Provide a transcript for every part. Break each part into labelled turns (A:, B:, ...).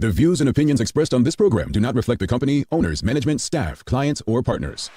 A: The views and opinions expressed on this program do not reflect the company, owners, management, staff, clients, or partners.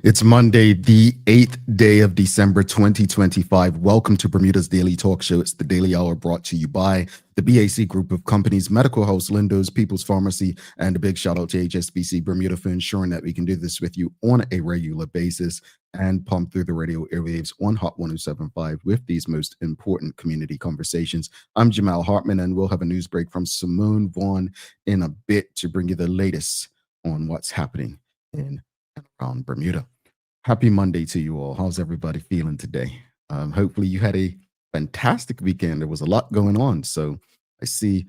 B: It's Monday, the 8th day of December 2025. Welcome to Bermuda's Daily Talk Show. It's the Daily Hour brought to you by the BAC Group of Companies, Medical House, Lindo's, People's Pharmacy, and a big shout out to HSBC Bermuda for ensuring that we can do this with you on a regular basis and pump through the radio airwaves on Hot 1075 with these most important community conversations. I'm Jamal Hartman, and we'll have a news break from Simone Vaughn in a bit to bring you the latest on what's happening in and around Bermuda. Happy Monday to you all. How's everybody feeling today? Hopefully you had a fantastic weekend. There was a lot going on. So I see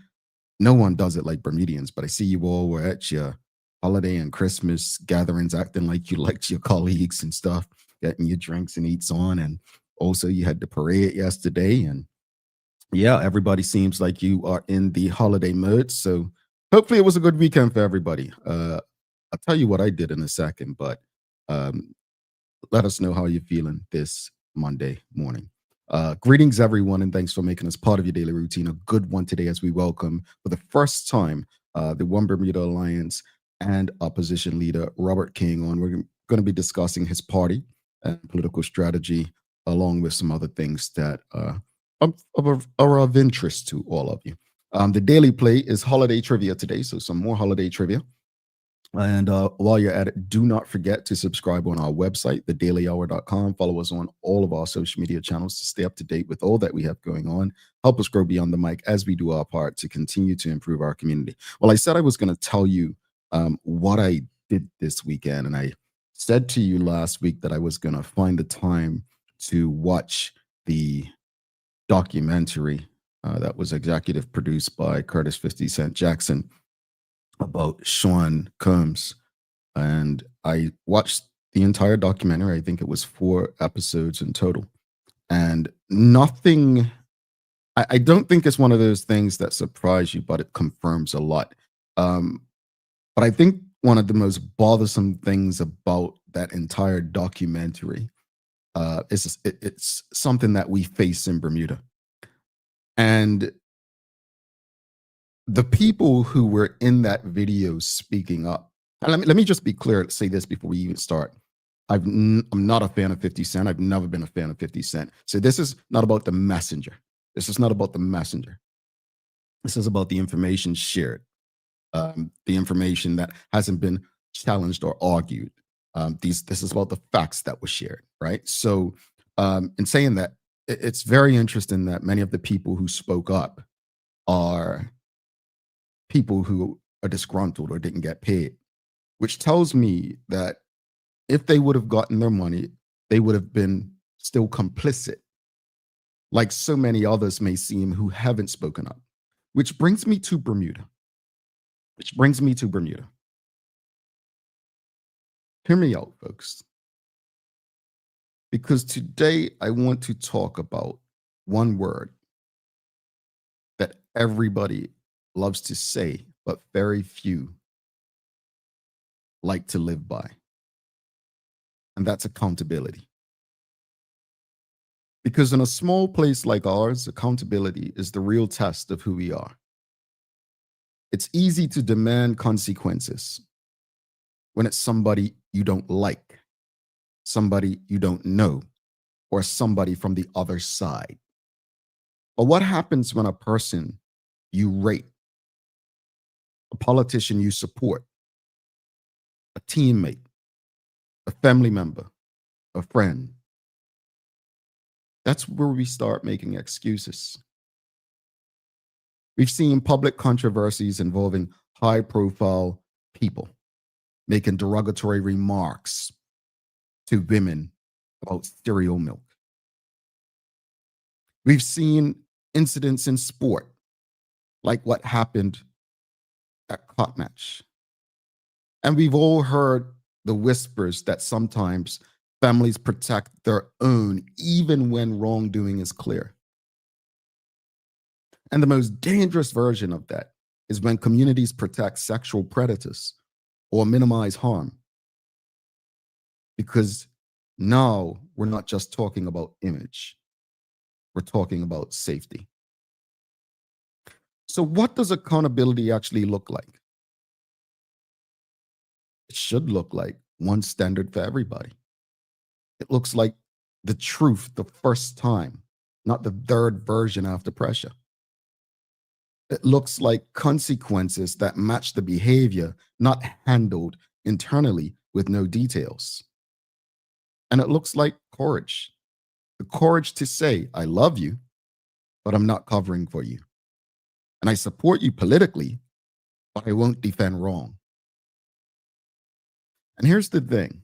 B: no one does it like Bermudians, but I see you all were at your holiday and Christmas gatherings acting like you liked your colleagues and stuff, getting your drinks and eats on. And also you had the parade yesterday. And yeah, everybody seems like you are in the holiday mood. So hopefully it was a good weekend for everybody. I'll tell you what I did in a second, but let us know how you're feeling this Monday morning. Greetings, everyone, and thanks for making us part of your daily routine. A good one today as we welcome for the first time the One Bermuda Alliance and opposition leader Robert King on. We're going to be discussing his party and political strategy, along with some other things that are of interest to all of you. The daily play is holiday trivia today, so some more holiday trivia. And while you're at it, do not forget to subscribe on our website, thedailyhour.com. Follow us on all of our social media channels to stay up to date with all that we have going on. Help us grow beyond the mic as we do our part to continue to improve our community. Well, I said I was going to tell you what I did this weekend. And I said to you last week that I was going to find the time to watch the documentary that was executive produced by Curtis 50 Cent Jackson about Sean Combs. And I watched the entire documentary. I think it was 4 episodes in total. And nothing, I don't think it's one of those things that surprise you, but it confirms a lot. But I think one of the most bothersome things about that entire documentary is it's something that we face in Bermuda. And the people who were in that video speaking up, and let me just be clear, say this before we even start. I'm not a fan of 50 Cent. I've never been a fan of 50 Cent. So this is not about the messenger. This is not about the messenger. This is about the information shared, the information that hasn't been challenged or argued. This is about the facts that were shared, right? So in saying that, it's very interesting that many of the people who spoke up are people who are disgruntled or didn't get paid, which tells me that if they would have gotten their money, they would have been still complicit, like so many others may seem who haven't spoken up. Which brings me to Bermuda. Hear me out, folks. Because today I want to talk about one word that everybody loves to say, but very few like to live by. And that's accountability. Because in a small place like ours, accountability is the real test of who we are. It's easy to demand consequences when it's somebody you don't like, somebody you don't know, or somebody from the other side. But what happens when a person you rate, a politician you support, a teammate, a family member, a friend, that's where we start making excuses. We've seen public controversies involving high profile people making derogatory remarks to women about cereal milk. We've seen incidents in sport, like what happened at Cop Match. And we've all heard the whispers that sometimes families protect their own, even when wrongdoing is clear. And the most dangerous version of that is when communities protect sexual predators or minimize harm. Because now we're not just talking about image, we're talking about safety. So, what does accountability actually look like? It should look like one standard for everybody. It looks like the truth the first time, not the third version after pressure. It looks like consequences that match the behavior, not handled internally with no details. And it looks like courage, the courage to say, I love you, but I'm not covering for you. And I support you politically, but I won't defend wrong. And here's the thing,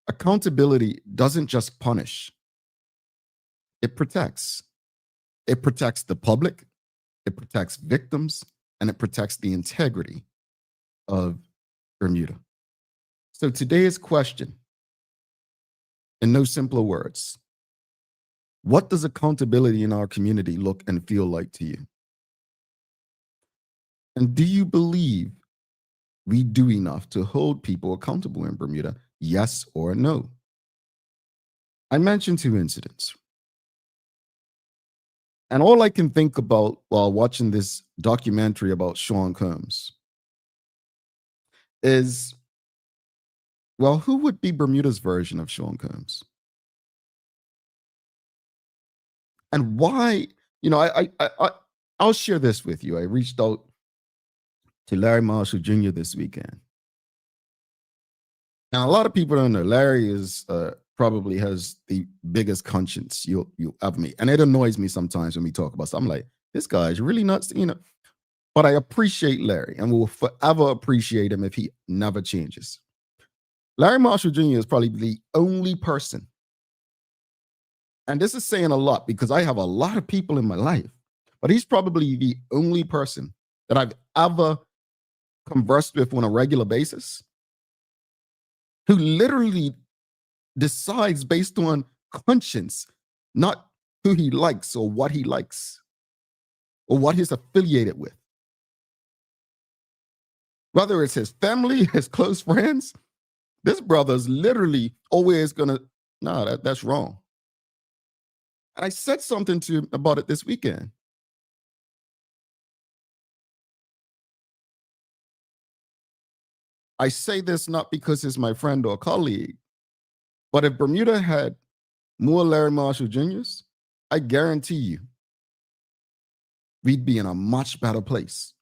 B: accountability doesn't just punish, it protects. It protects the public, it protects victims, and it protects the integrity of Bermuda. So today's question, in no simpler words, what does accountability in our community look and feel like to you? And do you believe we do enough to hold people accountable in Bermuda? Yes or no? I mentioned 2 incidents. And all I can think about while watching this documentary about Sean Combs is, well, who would be Bermuda's version of Sean Combs? And why, I'll share this with you. I reached out to Larry Marshall Jr. this weekend. And a lot of people don't know Larry is probably has the biggest conscience you'll ever meet. And it annoys me sometimes when we talk about something. I'm like, this guy is really nuts, But I appreciate Larry and will forever appreciate him if he never changes. Larry Marshall Jr. is probably the only person, and this is saying a lot because I have a lot of people in my life, but he's probably the only person that I've ever conversed with on a regular basis who literally decides based on conscience, not who he likes or what he likes or what he's affiliated with. Whether it's his family, his close friends, this brother's literally always gonna, no, that's wrong. And I said something to him about it this weekend. I say this not because he's my friend or colleague, but if Bermuda had more Larry Marshall Jr.'s, I guarantee you, we'd be in a much better place.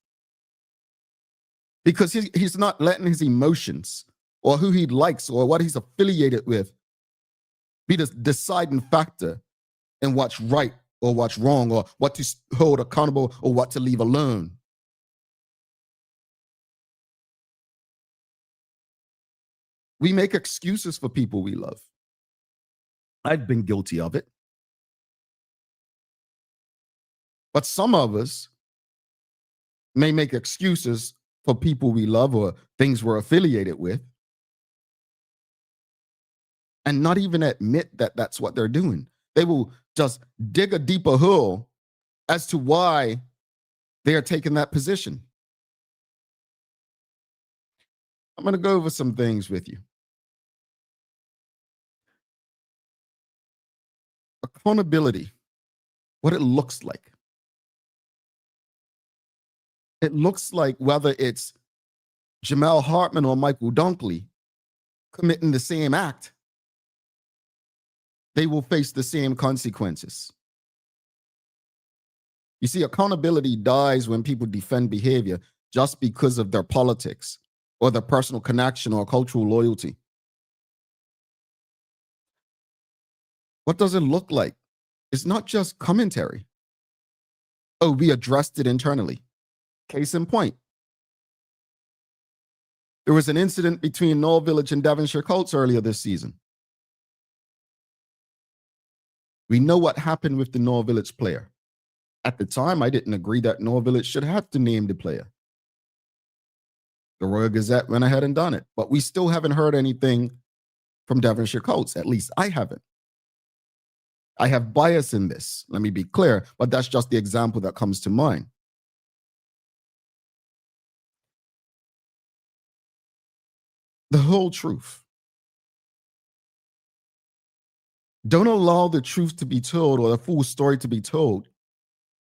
B: Because he's not letting his emotions or who he likes or what he's affiliated with be the deciding factor in what's right or what's wrong or what to hold accountable or what to leave alone. We make excuses for people we love. I've been guilty of it. But some of us may make excuses for people we love or things we're affiliated with and not even admit that that's what they're doing. They will just dig a deeper hole as to why they are taking that position. I'm going to go over some things with you. Accountability, what it looks like. It looks like whether it's Jamel Hartman or Michael Dunkley committing the same act, they will face the same consequences. You see, accountability dies when people defend behavior just because of their politics or their personal connection or cultural loyalty. What does it look like? It's not just commentary. Oh, we addressed it internally. Case in point, there was an incident between North Village and Devonshire Colts earlier this season. We know what happened with the North Village player. At the time, I didn't agree that North Village should have to name the player. The Royal Gazette went ahead and done it, but we still haven't heard anything from Devonshire Colts. At least I haven't. I have bias in this, let me be clear, but that's just the example that comes to mind. The whole truth. Don't allow the truth to be told or the full story to be told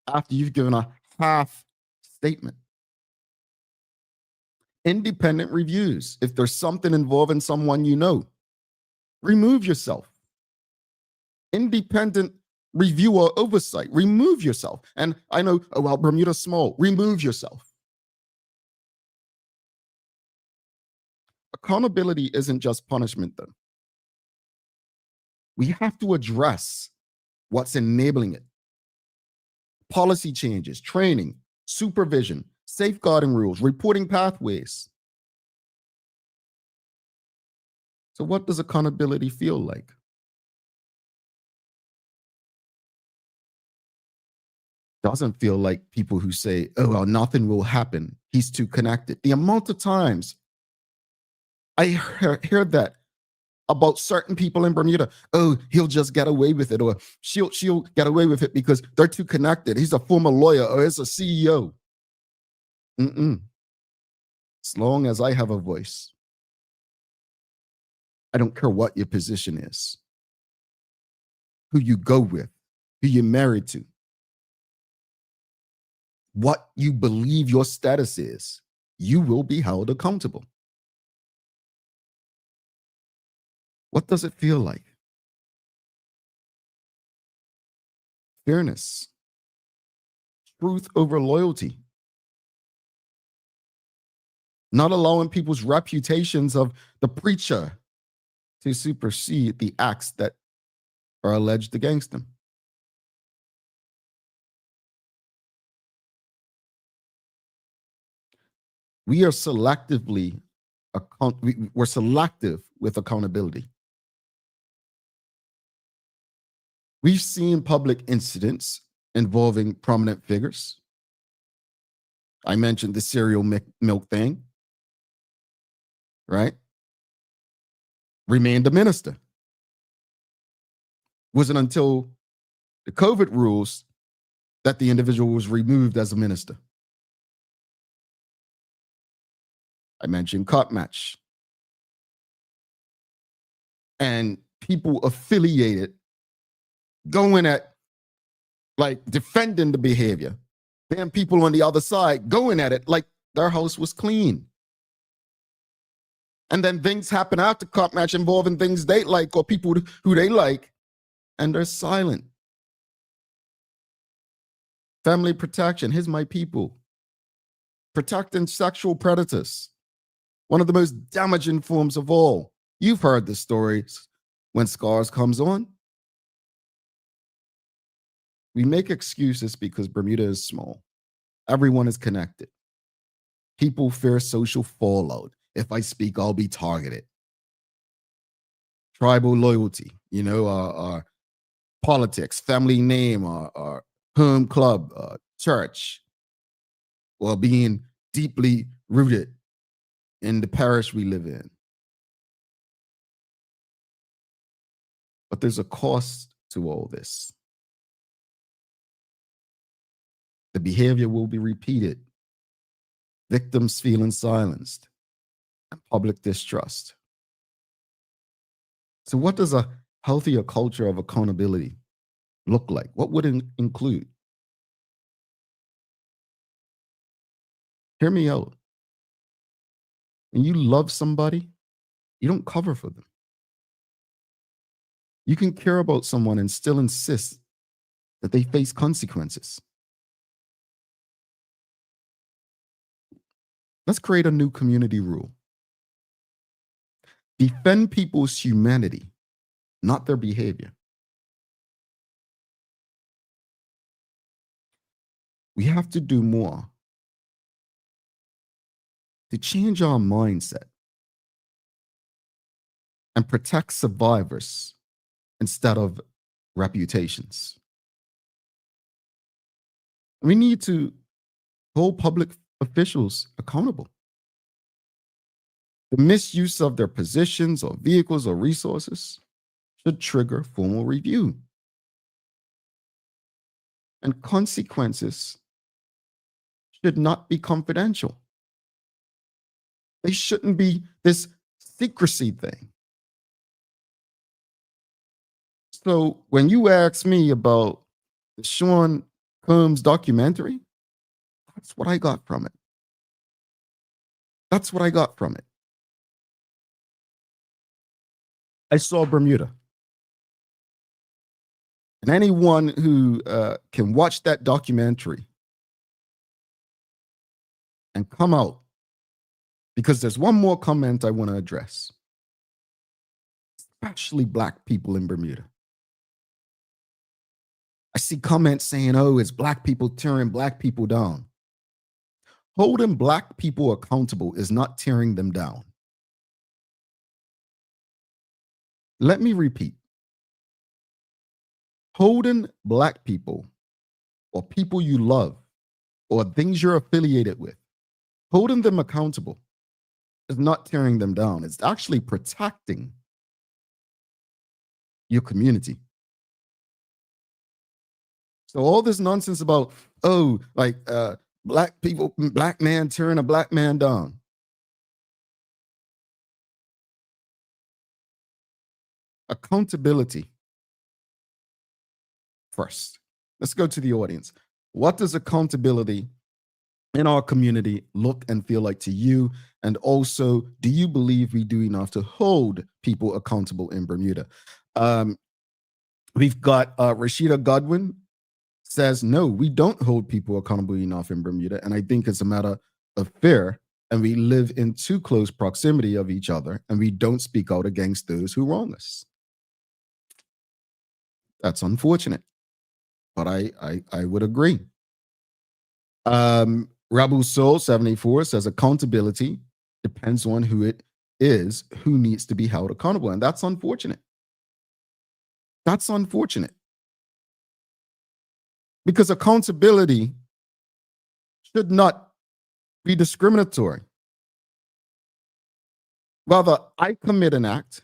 B: after you've given a half statement. Independent reviews. If there's something involving someone you know, remove yourself. Independent review or oversight, remove yourself. And I know, oh, well, Bermuda's small, remove yourself. Accountability isn't just punishment, though. We have to address what's enabling it. Policy changes, training, supervision, safeguarding rules, reporting pathways. So what does accountability feel like? Doesn't feel like people who say, oh, well, nothing will happen. He's too connected. The amount of times I hear that about certain people in Bermuda. Oh, he'll just get away with it, or she'll get away with it because they're too connected. He's a former lawyer or he's a CEO. As long as I have a voice, I don't care what your position is, who you go with, who you're married to, what you believe your status is, you will be held accountable. What does it feel like? Fairness, truth over loyalty, not allowing people's reputations of the preacher to supersede the acts that are alleged against them. We are selectively, we're selective with accountability. We've seen public incidents involving prominent figures. I mentioned the cereal milk thing, right? Remained a minister. Wasn't until the COVID rules that the individual was removed as a minister. I mentioned Cut Match. And people affiliated going at, like, defending the behavior. Then people on the other side going at it like their house was clean. And then things happen after Cut Match involving things they like or people who they like, and they're silent. Family protection, here's my people. Protecting sexual predators, one of the most damaging forms of all. You've heard the stories when Scars comes on. We make excuses because Bermuda is small. Everyone is connected. People fear social fallout. If I speak, I'll be targeted. Tribal loyalty, our politics, family name, our home club, church, or being deeply rooted in the parish we live in. But there's a cost to all this. The behavior will be repeated. Victims feeling silenced and public distrust. So what does a healthier culture of accountability look like? What would it include? Hear me out. When you love somebody, you don't cover for them. You can care about someone and still insist that they face consequences. Let's create a new community rule. Defend people's humanity, not their behavior. We have to do more to change our mindset and protect survivors instead of reputations. We need to hold public officials accountable. The misuse of their positions or vehicles or resources should trigger formal review. And consequences should not be confidential. They shouldn't be this secrecy thing. So when you ask me about the Sean Combs documentary, that's what I got from it. That's what I got from it. I saw Bermuda. And anyone who can watch that documentary and come out, because there's one more comment I want to address, especially Black people in Bermuda. I see comments saying, oh, it's Black people tearing Black people down. Holding Black people accountable is not tearing them down. Let me repeat. Holding Black people or people you love or things you're affiliated with, holding them accountable is not tearing them down. It's actually protecting your community. So all this nonsense about, oh, like Black people, Black man tearing a Black man down. Accountability first. Let's go to the audience. What does accountability in our community look and feel like to you? And also, do you believe we do enough to hold people accountable in Bermuda? We've got Rashida Godwin says, no, we don't hold people accountable enough in Bermuda. And I think it's a matter of fear. And we live in too close proximity of each other. And we don't speak out against those who wrong us. That's unfortunate. But I would agree. Rabu Soul 74 says accountability depends on who it is who needs to be held accountable. And that's unfortunate. That's unfortunate. Because accountability should not be discriminatory. Whether I commit an act,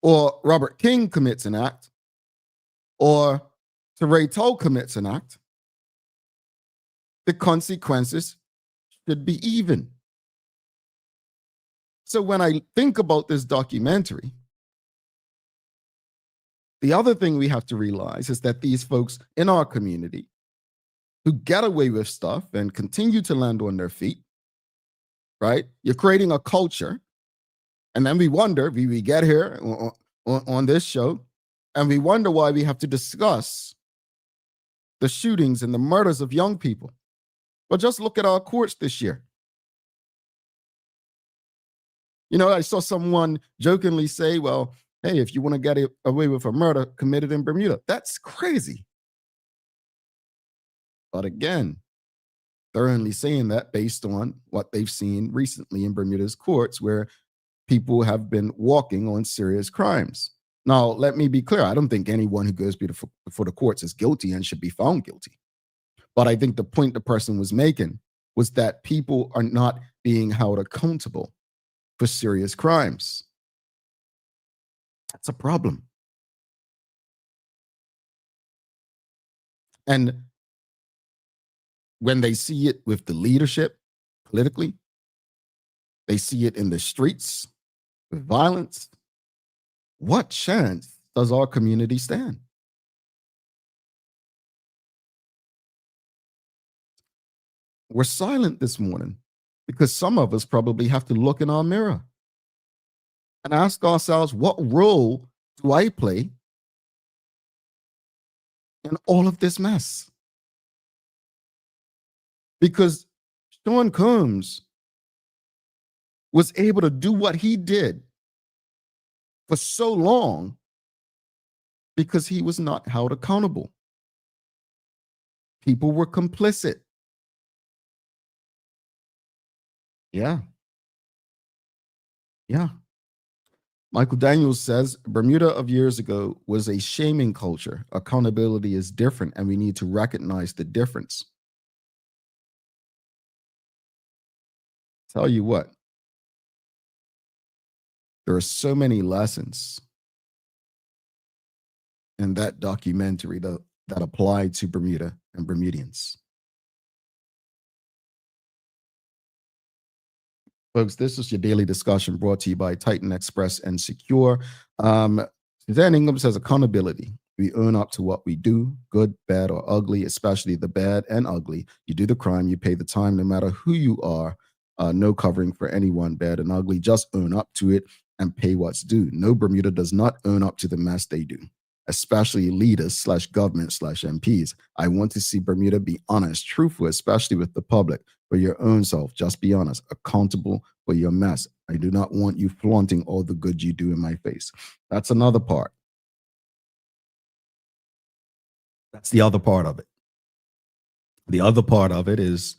B: or Robert King commits an act, or Teray Toll commits an act, the consequences should be even. So when I think about this documentary, the other thing we have to realize is that these folks in our community who get away with stuff and continue to land on their feet, right? You're creating a culture. And then we wonder, we get here on this show, and we wonder why we have to discuss the shootings and the murders of young people. But just look at our courts this year. You know, I saw someone jokingly say, well, hey, if you want to get away with a murder committed in Bermuda, that's crazy. But again, they're only saying that based on what they've seen recently in Bermuda's courts, where people have been walking on serious crimes. Now, let me be clear. I don't think anyone who goes before the courts is guilty and should be found guilty. But I think the point the person was making was that people are not being held accountable for serious crimes. That's a problem. And when they see it with the leadership politically, they see it in the streets with violence, what chance does our community stand? We're silent this morning because some of us probably have to look in our mirror and ask ourselves, what role do I play in all of this mess? Because Sean Combs was able to do what he did for so long because he was not held accountable. People were complicit. Yeah. Yeah. Michael Daniels says Bermuda of years ago was a shaming culture. Accountability is different, and we need to recognize the difference. Tell you what, there are so many lessons in that documentary that apply to Bermuda and Bermudians. Folks, this is your daily discussion brought to you by Titan Express and Secure. Suzanne Ingham says accountability. We own up to what we do, good, bad, or ugly, especially the bad and ugly. You do the crime, you pay the time, no matter who you are. No covering for anyone, bad and ugly. Just own up to it and pay what's due. No, Bermuda does not own up to the mess they do, especially leaders / government / MPs. I want to see Bermuda be honest, truthful, especially with the public. For your own self, just be honest, accountable for your mess. I do not want you flaunting all the good you do in my face. That's another part. That's the other part of it. The other part of it is,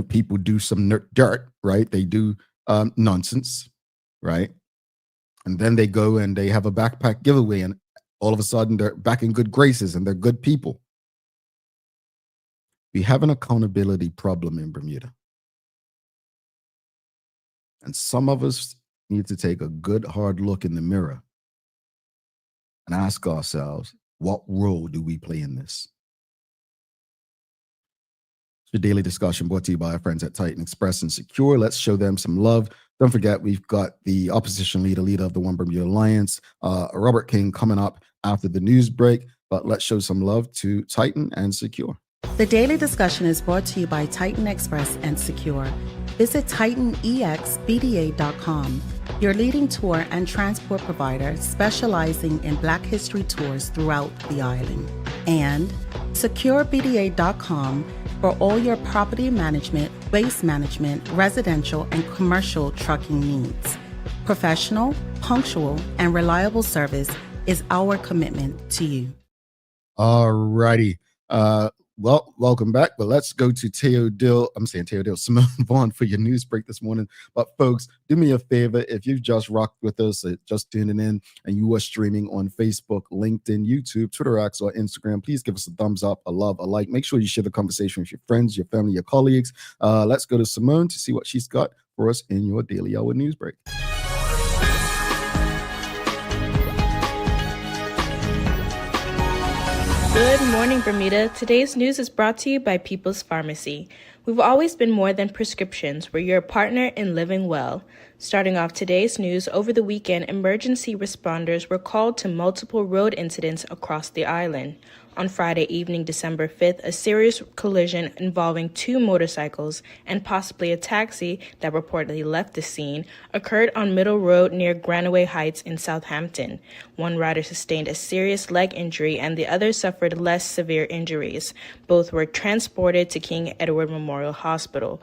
B: people do some dirt, right? They do nonsense, right? And then they go and they have a backpack giveaway, and all of a sudden they're back in good graces and they're good people. We have an accountability problem in Bermuda. And some of us need to take a good hard look in the mirror and ask ourselves, what role do we play in this? It's your daily discussion brought to you by our friends at Titan Express and Secure. Let's show them some love. Don't forget, we've got the opposition leader of the One Bermuda Alliance, Robert King, coming up after the news break. But let's show some love to Titan and Secure.
C: The daily discussion is brought to you by Titan Express and Secure. Visit TitanEXBDA.com, your leading tour and transport provider specializing in Black History tours throughout the island. And SecureBDA.com for all your property management, waste management, residential, and commercial trucking needs. Professional, punctual, and reliable service is our commitment to you.
B: All righty. Well, welcome back. But let's go to Simone Vaughn for your news break this morning. But folks, do me a favor. If you've just rocked with us, just tuning in, and you are streaming on Facebook, LinkedIn, YouTube, Twitter X, or Instagram, please give us a thumbs up, a love, a like. Make sure you share the conversation with your friends, your family, your colleagues. Let's go to Simone to see what she's got for us in your Daily Hour news break.
D: Good morning, Bermuda. Today's news is brought to you by People's Pharmacy. We've always been more than prescriptions. We're your partner in living well. Starting off today's news, over the weekend, emergency responders were called to multiple road incidents across the island. On Friday evening, December 5th, a serious collision involving two motorcycles and possibly a taxi that reportedly left the scene occurred on Middle Road near Granaway Heights in Southampton. One rider sustained a serious leg injury and the other suffered less severe injuries. Both were transported to King Edward Memorial Hospital.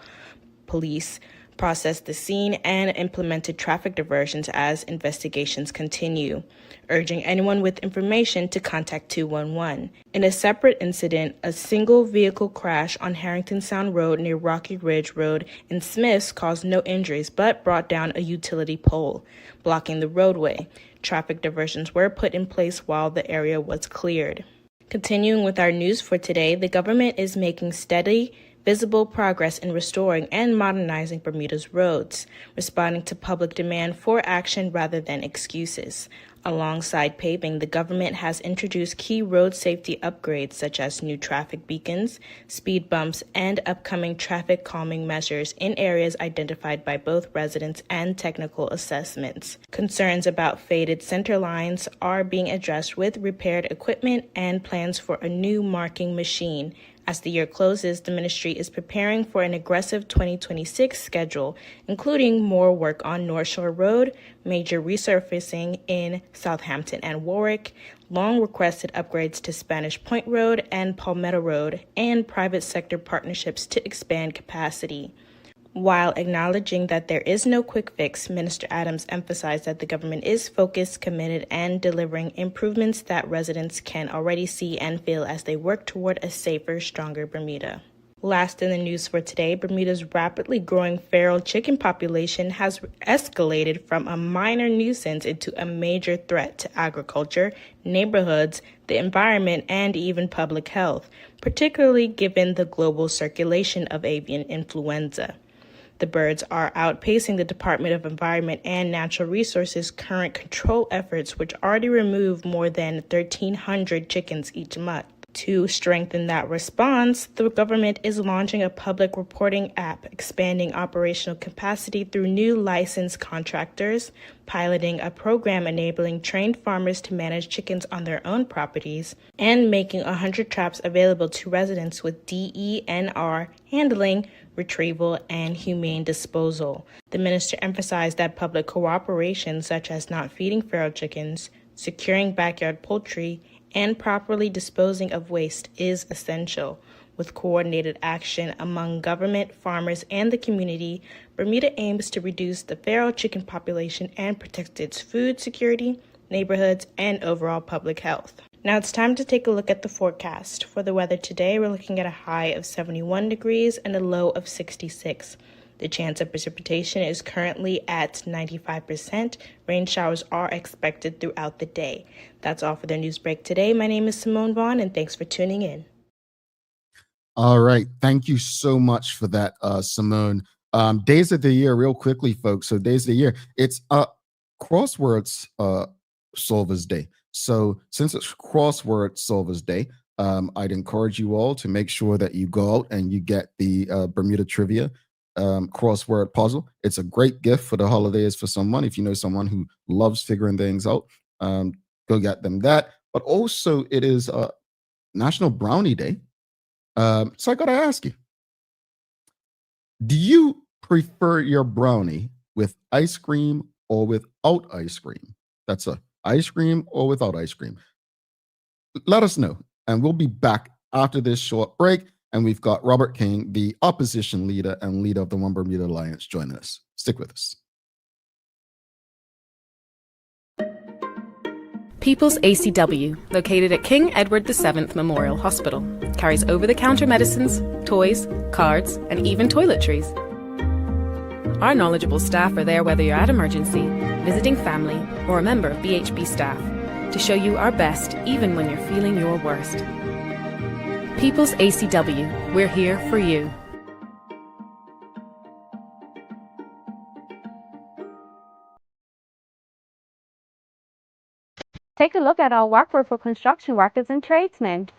D: Police processed the scene and implemented traffic diversions as investigations continue, urging anyone with information to contact 211. In a separate incident, a single vehicle crash on Harrington Sound Road near Rocky Ridge Road in Smiths caused no injuries but brought down a utility pole, blocking the roadway. Traffic diversions were put in place while the area was cleared. Continuing with our news for today, the government is making steady, visible progress in restoring and modernizing Bermuda's roads, responding to public demand for action rather than excuses. Alongside paving, the government has introduced key road safety upgrades such as new traffic beacons, speed bumps, and upcoming traffic calming measures in areas identified by both residents and technical assessments. Concerns about faded center lines are being addressed with repaired equipment and plans for a new marking machine. As the year closes, the ministry is preparing for an aggressive 2026 schedule, including more work on North Shore Road, major resurfacing in Southampton and Warwick, long-requested upgrades to Spanish Point Road and Palmetto Road, and private sector partnerships to expand capacity. While acknowledging that there is no quick fix, Minister Adams emphasized that the government is focused, committed, and delivering improvements that residents can already see and feel as they work toward a safer, stronger Bermuda. Last in the news for today, Bermuda's rapidly growing feral chicken population has escalated from a minor nuisance into a major threat to agriculture, neighborhoods, the environment, and even public health, particularly given the global circulation of avian influenza. The birds are outpacing the Department of Environment and Natural Resources' current control efforts, which already remove more than 1,300 chickens each month. To strengthen that response, the government is launching a public reporting app, expanding operational capacity through new licensed contractors, piloting a program enabling trained farmers to manage chickens on their own properties, and making 100 traps available to residents with DENR handling, retrieval, and humane disposal. The minister emphasized that public cooperation, such as not feeding feral chickens, securing backyard poultry, and properly disposing of waste is essential. With coordinated action among government, farmers, and the community, Bermuda aims to reduce the feral chicken population and protect its food security, neighborhoods, and overall public health. Now it's time to take a look at the forecast. For the weather today, we're looking at a high of 71 degrees and a low of 66. The chance of precipitation is currently at 95%. Rain showers are expected throughout the day. That's all for the news break today. My name is Simone Vaughn, and thanks for tuning in.
B: All right. Thank you so much for that, Simone. Days of the year, real quickly, folks. So days of the year, it's Crosswords Solvers Day. So since it's Crossword Solvers Day, I'd encourage you all to make sure that you go out and you get the Bermuda Trivia crossword puzzle. It's a great gift for the holidays for someone. If you know someone who loves figuring things out, go get them that. But also it is National Brownie Day. So I got to ask you, do you prefer your brownie with ice cream or without ice cream? That's a ice cream or without ice cream. Let us know. And we'll be back after this short break. And we've got Robert King, the opposition leader and leader of the One Bermuda Alliance, joining us. Stick with us.
E: People's ACW, located at King Edward VII Memorial Hospital, carries over-the-counter medicines, toys, cards, and even toiletries. Our knowledgeable staff are there whether you're at emergency, visiting family, or a member of BHB staff, to show you our best even when you're feeling your worst. People's ACW, we're here for you.
F: Take a look at our workforce for construction workers and tradesmen.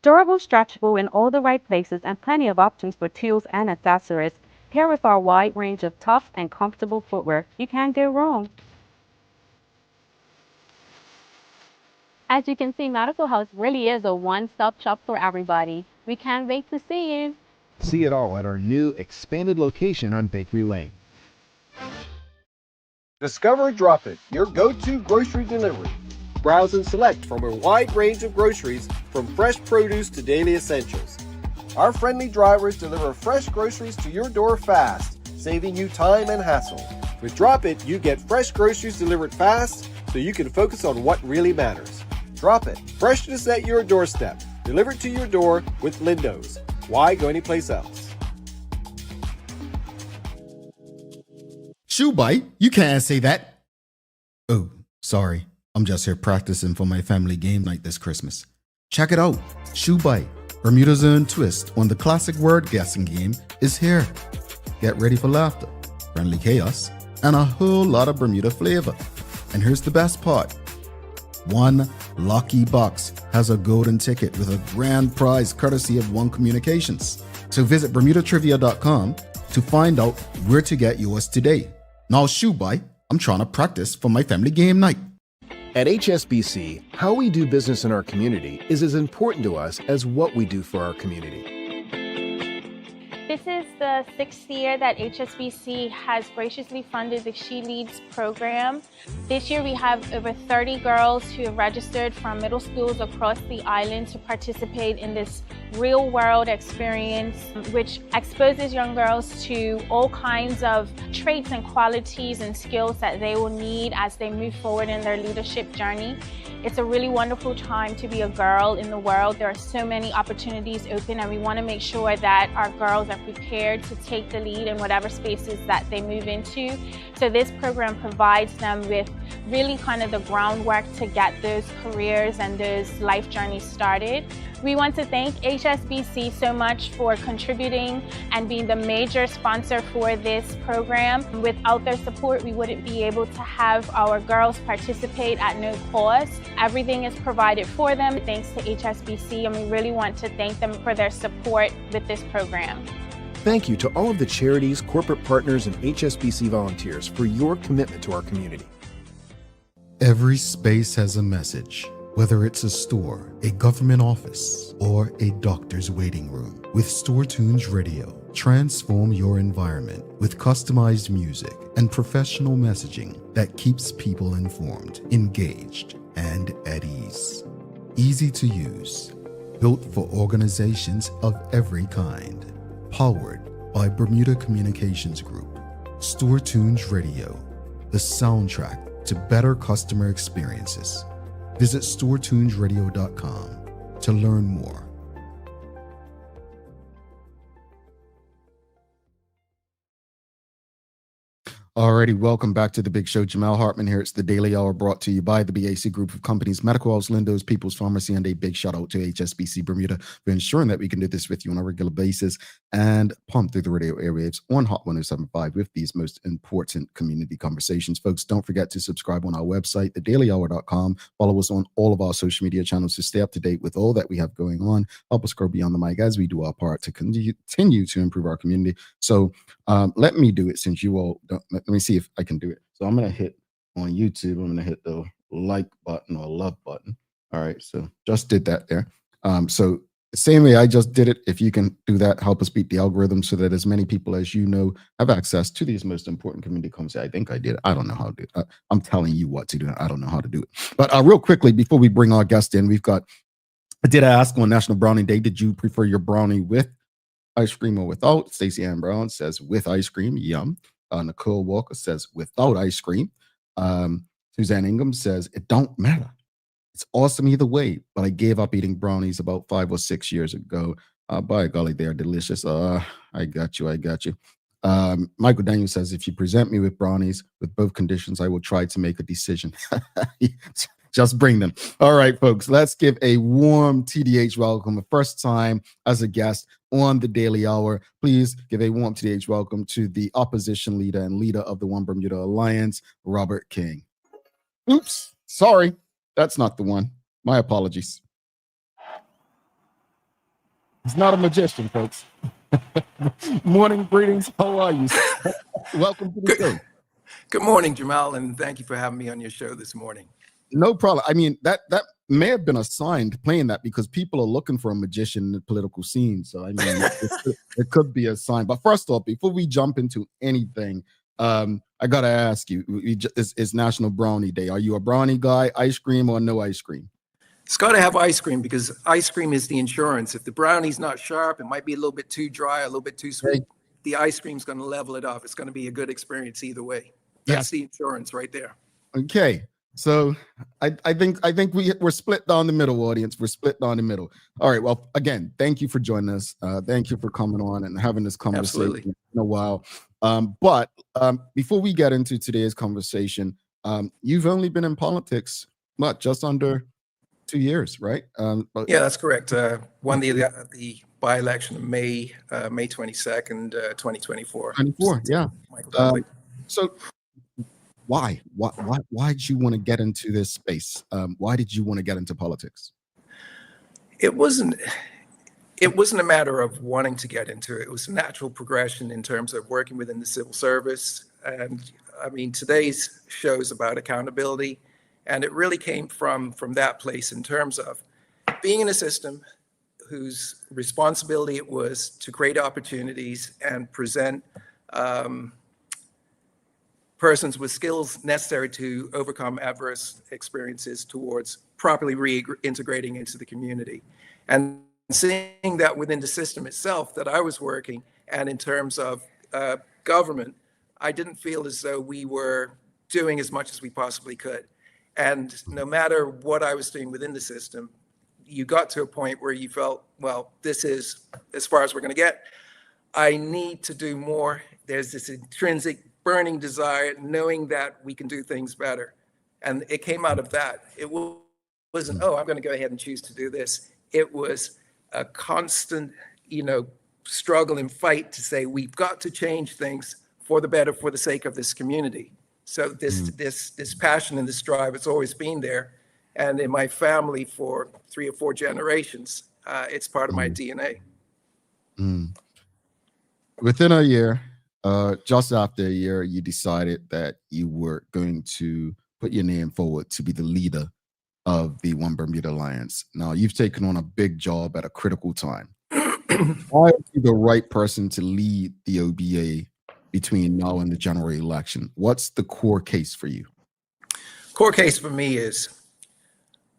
F: Durable, stretchable in all the right places, and plenty of options for tools and accessories. Here with our wide range of tough and comfortable footwear, you can't go wrong. As you can see, Medical House really is a one-stop shop for everybody. We can't wait to see you.
G: See it all at our new expanded location on Bakery Lane.
H: Discover Drop It, your go-to grocery delivery. Browse and select from a wide range of groceries, from fresh produce to daily essentials. Our friendly drivers deliver fresh groceries to your door fast, saving you time and hassle. With Drop It, you get fresh groceries delivered fast so you can focus on what really matters. Drop It, freshness at your doorstep, delivered to your door with Lindo's. Why go anyplace else?
B: Shoe bite? You can't say that. Oh, sorry. I'm just here practicing for my family game night this Christmas. Check it out. Shoe bite, Bermuda's own twist on the classic word guessing game, is here. Get ready for laughter, friendly chaos, and a whole lot of Bermuda flavor. And here's the best part. One lucky box has a golden ticket with a grand prize courtesy of One Communications. So visit BermudaTrivia.com to find out where to get yours today. Now, shoe bite, I'm trying to practice for my family game night.
G: At HSBC, how we do business in our community is as important to us as what we do for our community.
I: This is the 6th year that HSBC has graciously funded the She Leads program. This year we have over 30 girls who have registered from middle schools across the island to participate in this real-world experience, which exposes young girls to all kinds of traits and qualities and skills that they will need as they move forward in their leadership journey. It's a really wonderful time to be a girl in the world. There are so many opportunities open, and we want to make sure that our girls are prepared to take the lead in whatever spaces that they move into. So this program provides them with really kind of the groundwork to get those careers and those life journeys started. We want to thank HSBC so much for contributing and being the major sponsor for this program. Without their support, we wouldn't be able to have our girls participate at no cost. Everything is provided for them thanks to HSBC, and we really want to thank them for their support with this program.
G: Thank you to all of the charities, corporate partners, and HSBC volunteers for your commitment to our community.
B: Every space has a message, whether it's a store, a government office, or a doctor's waiting room. With Store Tunes Radio, transform your environment with customized music and professional messaging that keeps people informed, engaged, and at ease. Easy to use, built for organizations of every kind. Powered by Bermuda Communications Group. Store Tunes Radio, the soundtrack to better customer experiences. Visit storetunesradio.com to learn more. Alrighty, welcome back to the Big Show. Jamal Hartman here. It's the Daily Hour brought to you by the BAC Group of Companies, Medical House, Lindo's, People's Pharmacy, and a big shout out to HSBC Bermuda for ensuring that we can do this with you on a regular basis and pump through the radio airwaves on Hot 107.5 with these most important community conversations. Folks, don't forget to subscribe on our website, thedailyhour.com. Follow us on all of our social media channels to stay up to date with all that we have going on. Help us grow beyond the mic as we do our part to continue to improve our community. So let me do it since you all don't. Let me see if I can do it. So I'm going to hit on YouTube. I'm going to hit the like button or love button. All right. So just did that there. So same way I just did it. If you can do that, help us beat the algorithm so that as many people as you know have access to these most important community conversations. I think I did it. I don't know how to do it. I'm telling you what to do. I don't know how to do it. But real quickly, before we bring our guest in, I did ask on National Brownie Day, did you prefer your brownie with ice cream or without? Stacey Ann Brown says with ice cream. Yum. Nicole Walker says without ice cream. Suzanne Ingham says it don't matter. It's awesome either way, but I gave up eating brownies about 5 or 6 years ago. By golly, they're delicious. I got you. Michael Daniel says, if you present me with brownies with both conditions, I will try to make a decision. Just bring them. All right, folks, let's give a warm TDH welcome. The first time as a guest on the Daily Hour. Please give a warm TDH welcome to the opposition leader and leader of the One Bermuda Alliance, Robert King. Oops, sorry. That's not the one. My apologies. He's not a magician, folks. Morning greetings. How are you? Welcome to the show.
J: Good morning, Jamal, and thank you for having me on your show this morning.
B: No problem. I mean, that may have been assigned playing that because people are looking for a magician in the political scene. So, I mean, it could be a sign. But first off, before we jump into anything, I got to ask you, it's National Brownie Day. Are you a brownie guy, ice cream or no ice cream?
J: It's got to have ice cream because ice cream is the insurance. If the brownie's not sharp, it might be a little bit too dry, a little bit too sweet. Right. The ice cream's going to level it off. It's going to be a good experience either way. That's the insurance right there.
B: Okay. So I think we're split down the middle, audience. We're split down the middle. All right. Well, again, thank you for joining us. Thank you for coming on and having this conversation.
J: Absolutely.
B: In a while. But before we get into today's conversation, you've only been in politics, just under 2 years, right?
J: Yeah, that's correct. Won the by-election in May 22nd, 2024.
B: 24, yeah. So why did you want to get into this space? Why did you want to get into politics?
J: It wasn't a matter of wanting to get into it. It was a natural progression in terms of working within the civil service. And I mean, today's show is about accountability. And it really came from that place in terms of being in a system whose responsibility it was to create opportunities and present persons with skills necessary to overcome adverse experiences towards properly reintegrating into the community. And seeing that within the system itself that I was working, and in terms of government, I didn't feel as though we were doing as much as we possibly could. And no matter what I was doing within the system, you got to a point where you felt, well, this is as far as we're going to get. I need to do more. There's this intrinsic burning desire, knowing that we can do things better. And it came out of that. It wasn't, oh, I'm going to go ahead and choose to do this. It was a constant, struggle and fight to say, we've got to change things for the better, for the sake of this community. So this passion and this drive, it's always been there. And in my family for 3 or 4 generations, it's part of my DNA.
B: Within a year, just after a year, you decided that you were going to put your name forward to be the leader of the One Bermuda Alliance. Now, you've taken on a big job at a critical time. Why are you the right person to lead the OBA between now and the general election? What's the core case for you?
J: Core case for me is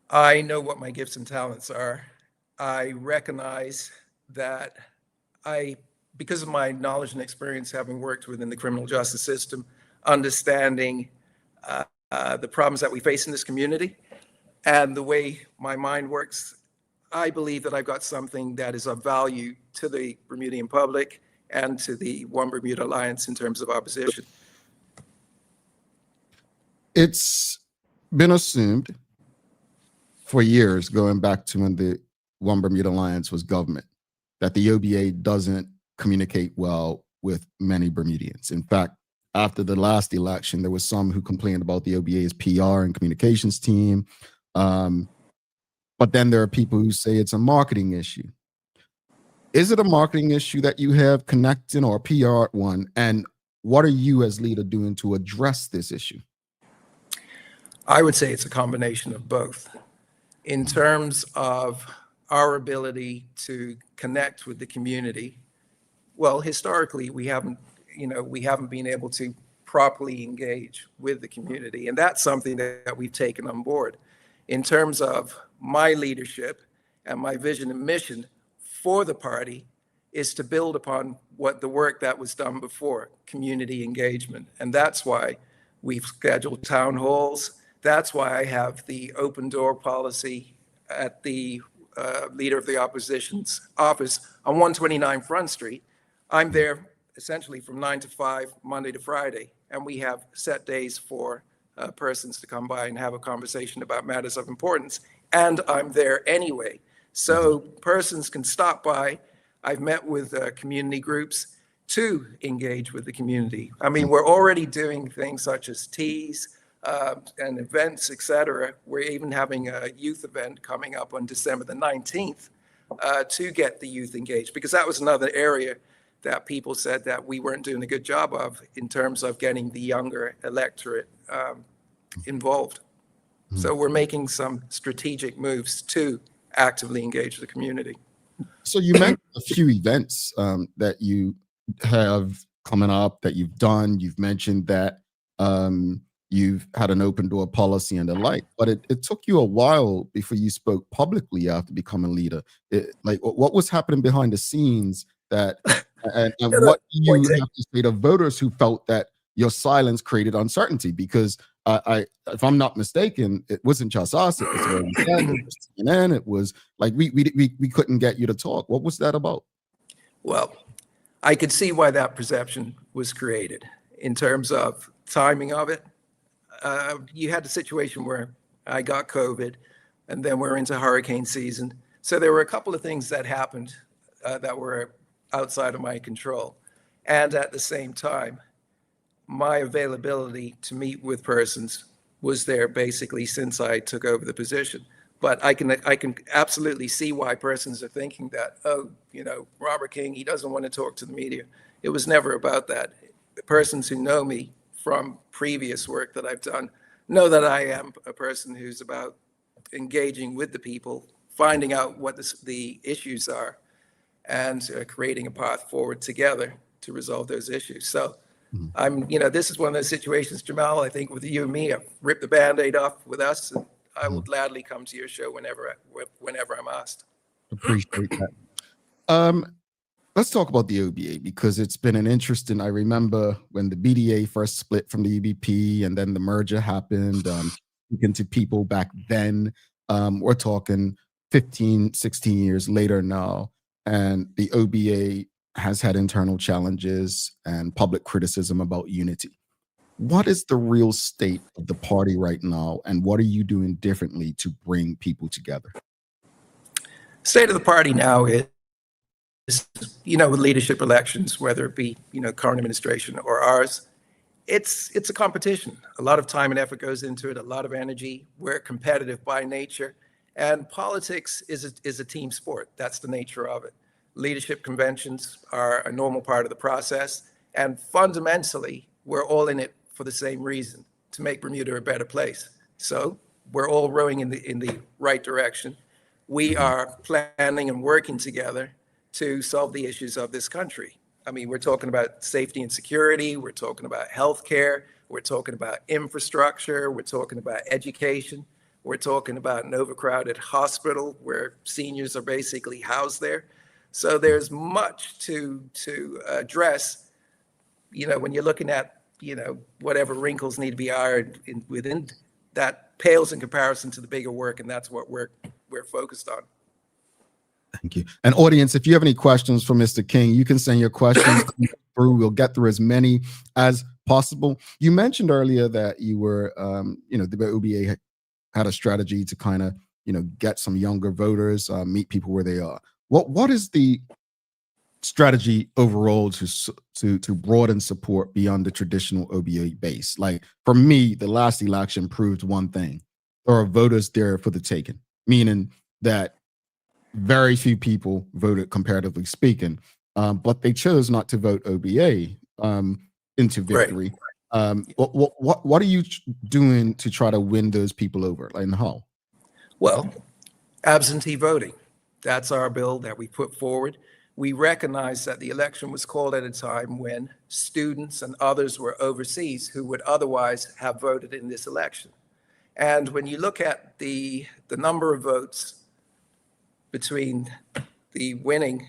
J: I know what my gifts and talents are. I recognize that because of my knowledge and experience having worked within the criminal justice system, understanding the problems that we face in this community and the way my mind works, I believe that I've got something that is of value to the Bermudian public and to the One Bermuda Alliance in terms of our position.
B: It's been assumed for years, going back to when the One Bermuda Alliance was government, that the OBA doesn't communicate well with many Bermudians. In fact, after the last election, there was some who complained about the OBA's PR and communications team. But then there are people who say it's a marketing issue. Is it a marketing issue that you have connecting, or a PR one? And what are you as leader doing to address this issue?
J: I would say it's a combination of both. In terms of our ability to connect with the community, well, historically, we haven't been able to properly engage with the community. And that's something that we've taken on board. In terms of my leadership and my vision and mission for the party is to build upon what the work that was done before, community engagement. And that's why we've scheduled town halls. That's why I have the open door policy at the Leader of the Opposition's office on 129 Front Street. I'm there essentially from 9 to 5, Monday to Friday, and we have set days for persons to come by and have a conversation about matters of importance. And I'm there anyway. So persons can stop by. I've met with community groups to engage with the community. I mean, we're already doing things such as teas and events, etc. We're even having a youth event coming up on December the 19th to get the youth engaged, because that was another area that people said that we weren't doing a good job of in terms of getting the younger electorate involved. So we're making some strategic moves to actively engage the community.
B: So you mentioned a few events that you have coming up, that you've done. You've mentioned that you've had an open door policy and the like, but it took you a while before you spoke publicly after becoming leader. What was happening behind the scenes that, and what do you have to say to voters who felt that your silence created uncertainty? Because if I'm not mistaken, it wasn't just us. It was CNN. It was like we couldn't get you to talk. What was that about?
J: Well, I could see why that perception was created in terms of timing of it. You had a situation where I got COVID, and then we're into hurricane season. So there were a couple of things that happened that were outside of my control. And at the same time, my availability to meet with persons was there basically since I took over the position. But I can absolutely see why persons are thinking that, oh, Robert King, he doesn't want to talk to the media. It was never about that. The persons who know me from previous work that I've done know that I am a person who's about engaging with the people, finding out what the issues are, and creating a path forward together to resolve those issues. So this is one of those situations, Jamal, I think with you and me, I've ripped the Band-Aid off with us, and I will gladly come to your show whenever I'm asked.
B: Appreciate that. Let's talk about the OBA, because it's been an interesting. I remember when the BDA first split from the UBP and then the merger happened. Speaking to people back then, we're talking 15, 16 years later now, and the OBA has had internal challenges and public criticism about unity. What is the real state of the party right now, and what are you doing differently to bring people together?
J: State of the party now is, with leadership elections, whether it be, current administration or ours, it's a competition. A lot of time and effort goes into it, a lot of energy. We're competitive by nature, and politics is a team sport. That's the nature of it. Leadership conventions are a normal part of the process, and fundamentally, we're all in it for the same reason, to make Bermuda a better place. So we're all rowing in the right direction. We are planning and working together to solve the issues of this country. I mean, we're talking about safety and security, we're talking about healthcare, we're talking about infrastructure, we're talking about education, we're talking about an overcrowded hospital where seniors are basically housed there. So there's much to address, when you're looking at, whatever wrinkles need to be ironed within that pales in comparison to the bigger work, and that's what we're focused on.
B: Thank you. And audience, if you have any questions for Mr. King, you can send your questions through. We'll get through as many as possible. You mentioned earlier that you were, the OBA had a strategy to kind of, get some younger voters, meet people where they are. What is the strategy overall to broaden support beyond the traditional OBA base? Like, for me, the last election proved one thing: there are voters there for the taking, meaning that very few people voted, comparatively speaking, but they chose not to vote OBA into victory. Right. What are you doing to try to win those people over, and how?
J: Well, absentee voting. That's our bill that we put forward. We recognize that the election was called at a time when students and others were overseas who would otherwise have voted in this election. And when you look at the number of votes between the winning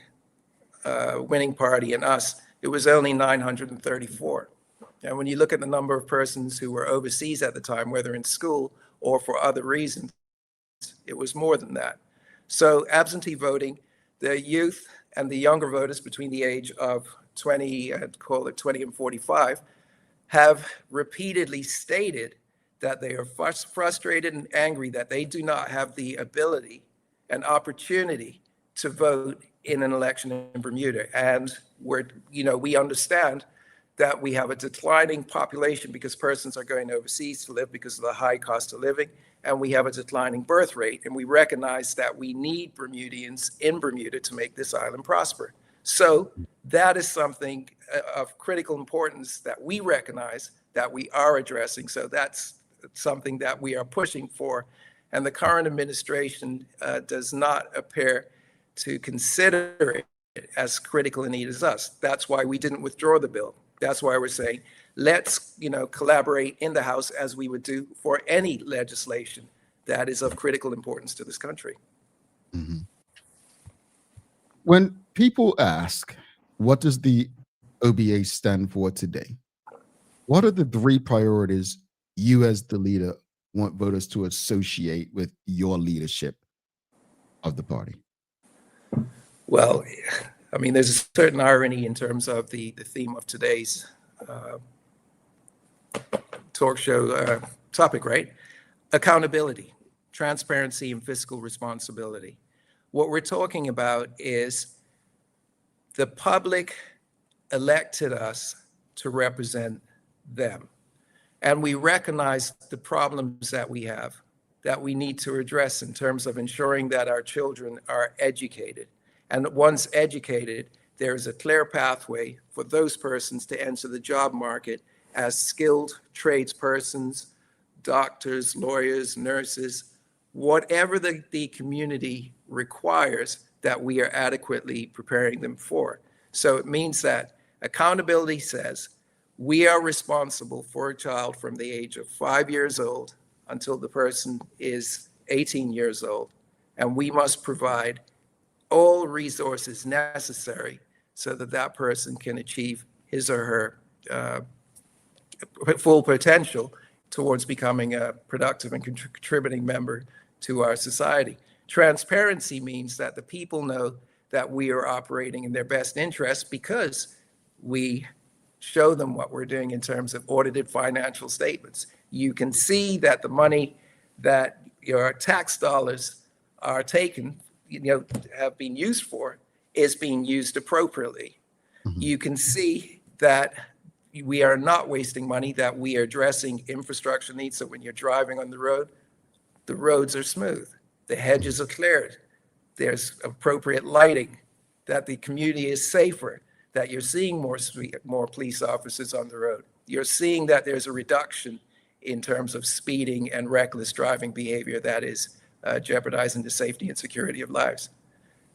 J: party and us, it was only 934. And when you look at the number of persons who were overseas at the time, whether in school or for other reasons, it was more than that. So absentee voting, the youth and the younger voters between the age of 20 and 45 have repeatedly stated that they are frustrated and angry that they do not have the ability an opportunity to vote in an election in Bermuda. And we understand that we have a declining population because persons are going overseas to live because of the high cost of living, and we have a declining birth rate. And we recognize that we need Bermudians in Bermuda to make this island prosper. So that is something of critical importance that we recognize that we are addressing. So that's something that we are pushing for. And the current administration does not appear to consider it as critical a need as us. That's why we didn't withdraw the bill. That's why we're saying, let's collaborate in the House as we would do for any legislation that is of critical importance to this country.
B: Mm-hmm. When people ask, what does the OBA stand for today? What are the 3 priorities you as the leader want voters to associate with your leadership of the party?
J: Well, I mean, there's a certain irony in terms of the theme of today's talk show topic, right? Accountability, transparency, and fiscal responsibility. What we're talking about is the public elected us to represent them. And we recognize the problems that we have, that we need to address in terms of ensuring that our children are educated. And once educated, there's a clear pathway for those persons to enter the job market as skilled tradespersons, doctors, lawyers, nurses, whatever the community requires, that we are adequately preparing them for. So it means that accountability says we are responsible for a child from the age of 5 years old until the person is 18 years old, and we must provide all resources necessary so that that person can achieve his or her full potential towards becoming a productive and contributing member to our society. Transparency means that the people know that we are operating in their best interest because we show them what we're doing in terms of audited financial statements. You can see that the money that your tax dollars are taken, have been used for, is being used appropriately. You can see that we are not wasting money, that we are addressing infrastructure needs. So when you're driving on the roads are smooth, the hedges are cleared, there's appropriate lighting, that the community is safer, that you're seeing more police officers on the road. You're seeing that there's a reduction in terms of speeding and reckless driving behavior that is jeopardizing the safety and security of lives.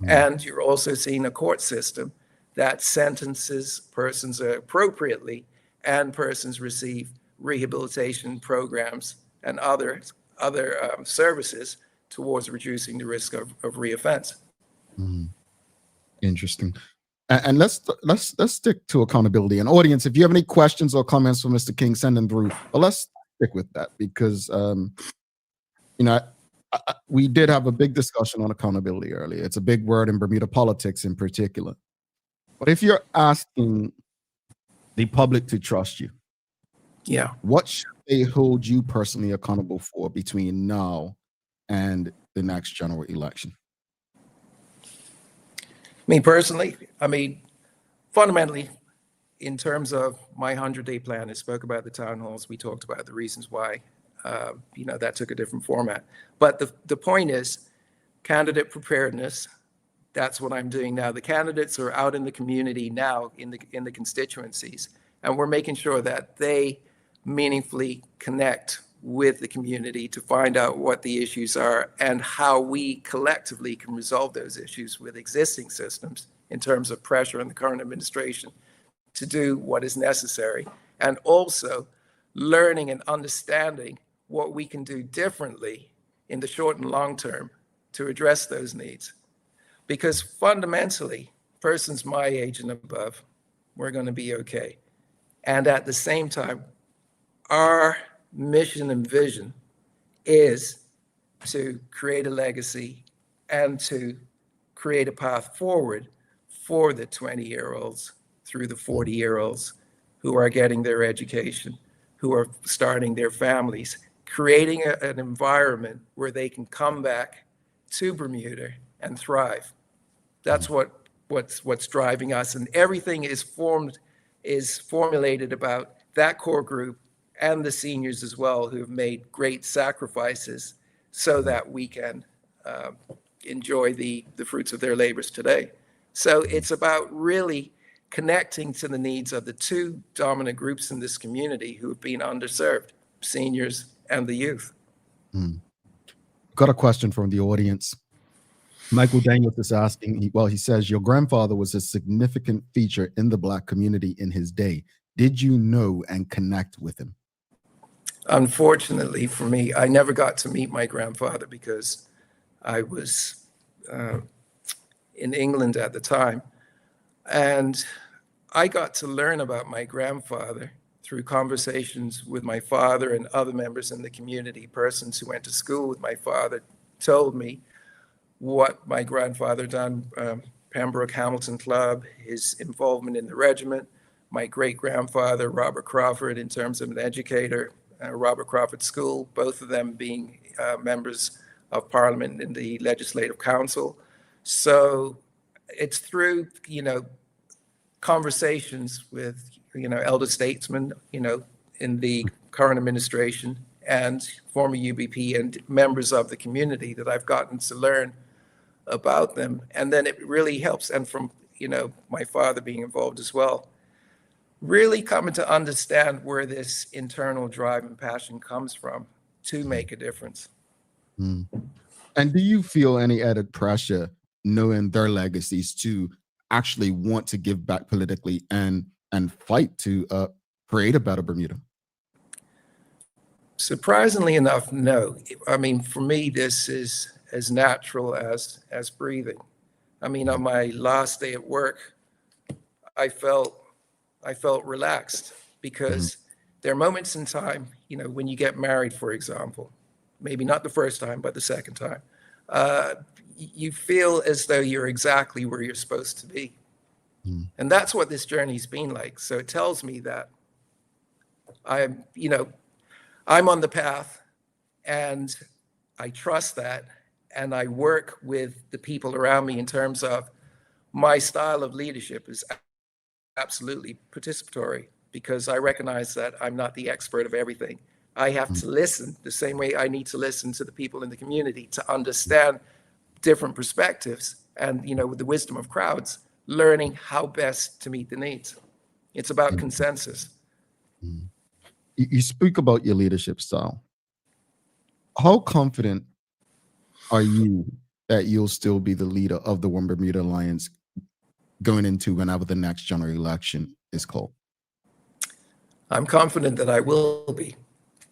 J: And you're also seeing a court system that sentences persons appropriately, and persons receive rehabilitation programs and other services towards reducing the risk of reoffense.
B: Interesting. And let's stick to accountability. And audience, if you have any questions or comments for Mr. King, send them through. But let's stick with that because we did have a big discussion on accountability earlier. It's a big word in Bermuda politics in particular. But if you're asking the public to trust you, what should they hold you personally accountable for between now and the next general election?
J: Me personally, fundamentally, in terms of my 100-day plan, I spoke about the town halls. We talked about the reasons why, that took a different format. But the point is candidate preparedness. That's what I'm doing now. The candidates are out in the community now, in the constituencies, and we're making sure that they meaningfully connect with the community to find out what the issues are and how we collectively can resolve those issues with existing systems in terms of pressure on the current administration to do what is necessary, and also learning and understanding what we can do differently in the short and long term to address those needs. Because fundamentally, persons my age and above, we're going to be okay. And at the same time, our mission and vision is to create a legacy and to create a path forward for the 20-year-olds through the 40-year-olds who are getting their education, who are starting their families, creating an environment where they can come back to Bermuda and thrive. That's what's driving us, and everything is formulated about that core group and the seniors as well, who have made great sacrifices so that we can enjoy the fruits of their labors today. So it's about really connecting to the needs of the two dominant groups in this community who have been underserved, seniors and the youth.
B: Got a question from the audience. Michael Daniels is asking, he says, your grandfather was a significant feature in the Black community in his day. Did you know and connect with him?
J: Unfortunately for me, I never got to meet my grandfather because I was in England at the time. And I got to learn about my grandfather through conversations with my father and other members in the community. Persons who went to school with my father told me what my grandfather done, Pembroke Hamilton Club, his involvement in the regiment, my great-grandfather, Robert Crawford, in terms of an educator, Robert Crawford School, both of them being members of Parliament in the Legislative Council. So it's through, conversations with, elder statesmen, in the current administration and former UBP and members of the community that I've gotten to learn about them. And then it really helps. And from, my father being involved as well, really coming to understand where this internal drive and passion comes from. to make a difference.
B: Mm. And do you feel any added pressure knowing their legacies to actually want to give back politically and fight to create a better Bermuda?
J: Surprisingly enough, no. I mean, for me, this is as natural as breathing. I mean, on my last day at work, I felt relaxed because there are moments in time, you know, when you get married, for example, maybe not the first time, but the second time, you feel as though you're exactly where you're supposed to be. And that's what this journey's been like. So it tells me that I'm on the path, and I trust that, and I work with the people around me in terms of my style of leadership is absolutely participatory, because I recognize that I'm not the expert of everything. I have to listen the same way I need to listen to the people in the community to understand different perspectives, and, you know, with the wisdom of crowds, learning how best to meet the needs. It's about consensus.
B: You speak about your leadership style. How confident are you that you'll still be the leader of the One Bermuda Alliance going into whenever the next general election is called?
J: I'm confident that I will be.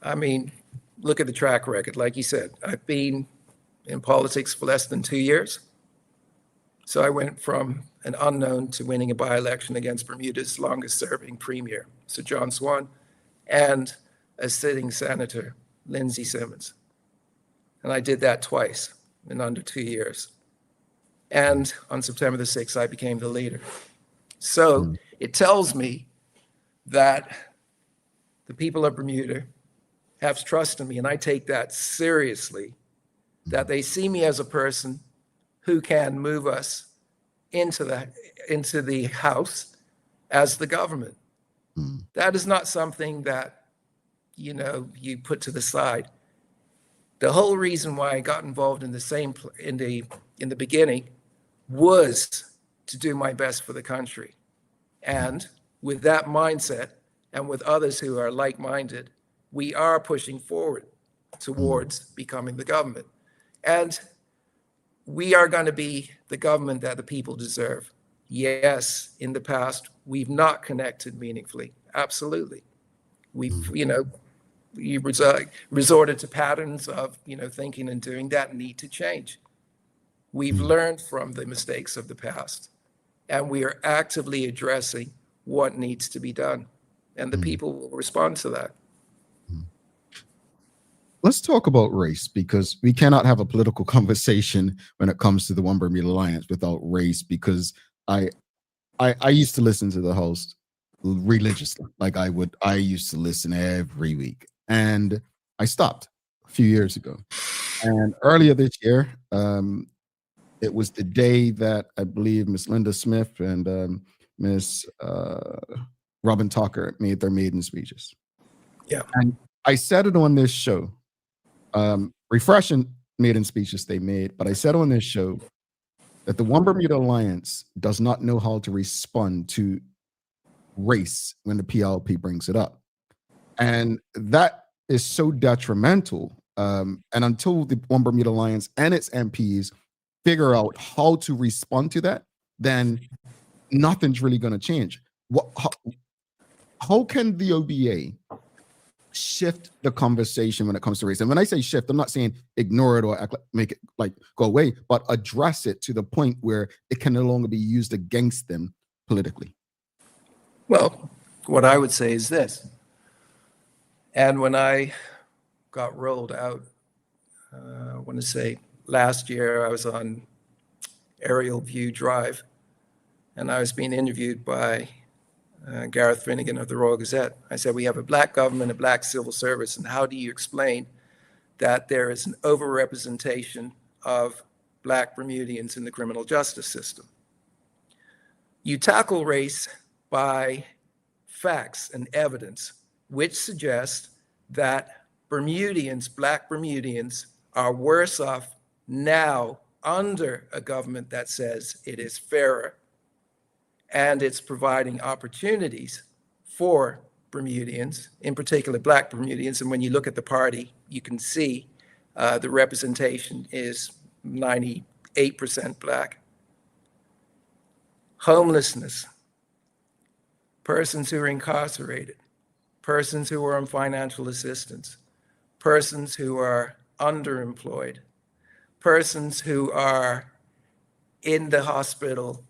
J: I mean, look at the track record. Like you said, I've been in politics for less than 2 years. So I went from an unknown to winning a by-election against Bermuda's longest-serving premier, Sir John Swan, and a sitting senator, Lindsay Simmons. And I did that twice in under 2 years. And on September the 6th, I became the leader. So it tells me that the people of Bermuda have trust in me, and I take that seriously, that they see me as a person who can move us into the House as the government. That is not something that, you know, you put to the side. The whole reason why I got involved in the beginning was to do my best for the country. And with that mindset, and with others who are like-minded, we are pushing forward towards becoming the government. And we are going to be the government that the people deserve. Yes, in the past, we've not connected meaningfully. Absolutely. We've, we resorted to patterns of, thinking and doing that need to change. We've learned from the mistakes of the past, and we are actively addressing what needs to be done. And the people will respond to that.
B: Let's talk about race, because we cannot have a political conversation when it comes to the One Bermuda Alliance without race, because I used to listen to the host religiously. I used to listen every week, and I stopped a few years ago. And earlier this year, it was the day that I believe Miss Linda Smith and Miss Robin Tucker made their maiden speeches.
J: Yeah.
B: And I said it on this show, refreshing maiden speeches they made, but I said on this show that the One Bermuda Alliance does not know how to respond to race when the PLP brings it up. And that is so detrimental. And until the One Bermuda Alliance and its MPs figure out how to respond to that, then nothing's really going to change. How can the OBA shift the conversation when it comes to race? And when I say shift, I'm not saying ignore it or make it go away, but address it to the point where it can no longer be used against them politically.
J: Well, what I would say is this. And when I got rolled out, I want to say last year, I was on Aerial View Drive, and I was being interviewed by Gareth Finnegan of the Royal Gazette. I said, we have a black government, a black civil service, and how do you explain that there is an overrepresentation of black Bermudians in the criminal justice system? You tackle race by facts and evidence, which suggest that Bermudians, black Bermudians, are worse off now under a government that says it is fairer, and it's providing opportunities for Bermudians, in particular Black Bermudians, and when you look at the party, you can see the representation is 98% Black. Homelessness, persons who are incarcerated, persons who are on financial assistance, persons who are underemployed, persons who are in the hospital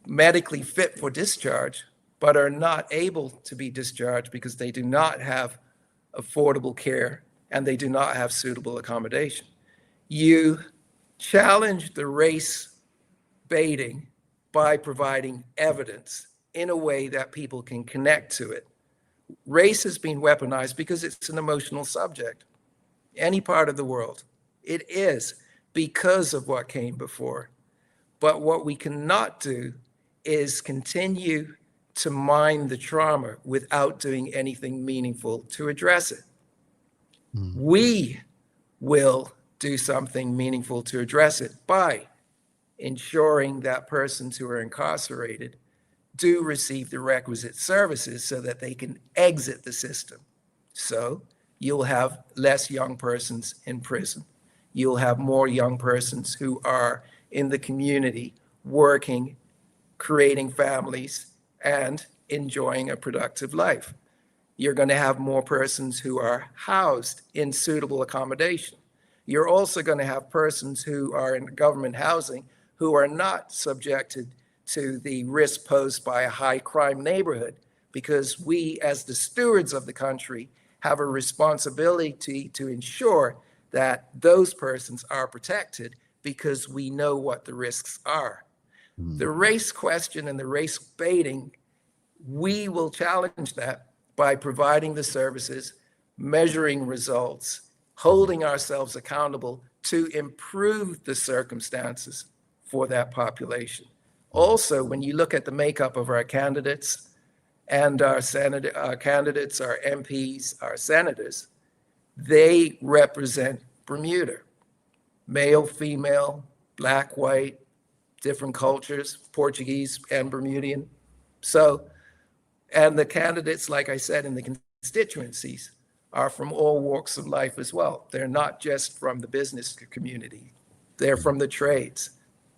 J: medically fit for discharge, but are not able to be discharged because they do not have affordable care and they do not have suitable accommodation. You challenge the race baiting by providing evidence in a way that people can connect to it. Race has been weaponized because it's an emotional subject. Any part of the world, it is because of what came before. But what we cannot do is continue to mine the trauma without doing anything meaningful to address it. We will do something meaningful to address it by ensuring that persons who are incarcerated do receive the requisite services so that they can exit the system. So you'll have less young persons in prison. You'll have more young persons who are in the community working, creating families, and enjoying a productive life. You're going to have more persons who are housed in suitable accommodation. You're also going to have persons who are in government housing who are not subjected to the risk posed by a high crime neighborhood, because we, as the stewards of the country, have a responsibility to ensure that those persons are protected because we know what the risks are. The race question and the race baiting, we will challenge that by providing the services, measuring results, holding ourselves accountable to improve the circumstances for that population. Also, when you look at the makeup of our candidates and our candidates, our MPs, our senators, they represent Bermuda, male, female, Black, white, different cultures, Portuguese and Bermudian. So, and the candidates, like I said, in the constituencies are from all walks of life as well. They're not just from the business community. They're from the trades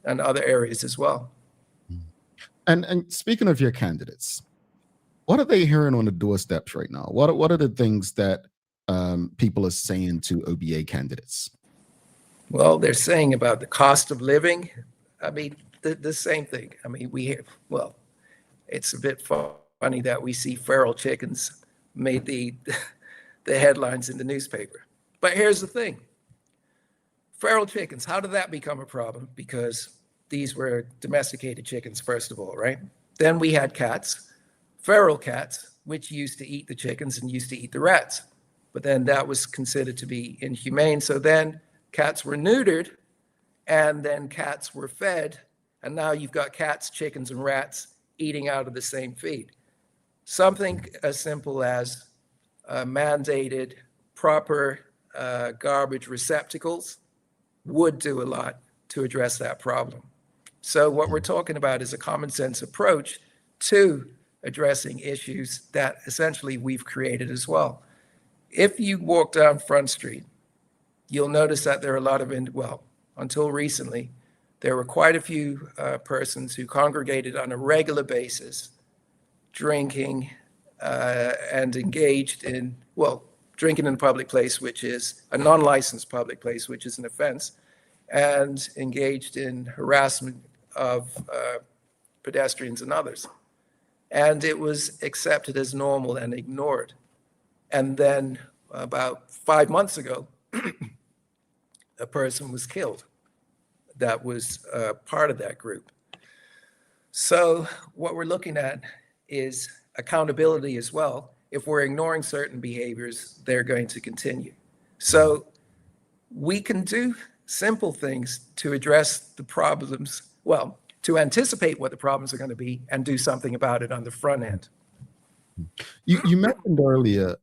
J: and other areas as well.
B: And speaking of your candidates, what are they hearing on the doorsteps right now? What are the things that people are saying to OBA candidates?
J: Well, they're saying about the cost of living. I mean, the same thing. I mean, we hear, well, it's a bit funny that we see feral chickens made the headlines in the newspaper. But here's the thing. Feral chickens, how did that become a problem? Because these were domesticated chickens, first of all, right? Then we had cats, feral cats, which used to eat the chickens and used to eat the rats. But then that was considered to be inhumane. So then cats were neutered, and then cats were fed. And now you've got cats, chickens, and rats eating out of the same feed. Something as simple as mandated proper garbage receptacles would do a lot to address that problem. So what we're talking about is a common sense approach to addressing issues that essentially we've created as well. If you walk down Front Street, you'll notice that there are a lot of, until recently, there were quite a few persons who congregated on a regular basis, drinking and engaged in, drinking in a public place, which is a non-licensed public place, which is an offense, and engaged in harassment of pedestrians and others. And it was accepted as normal and ignored. And then about 5 months ago, a person was killed that was part of that group. So what we're looking at is accountability as well. If we're ignoring certain behaviors, they're going to continue. So we can do simple things to address the problems, to anticipate what the problems are going to be and do something about it on the front end.
B: You mentioned earlier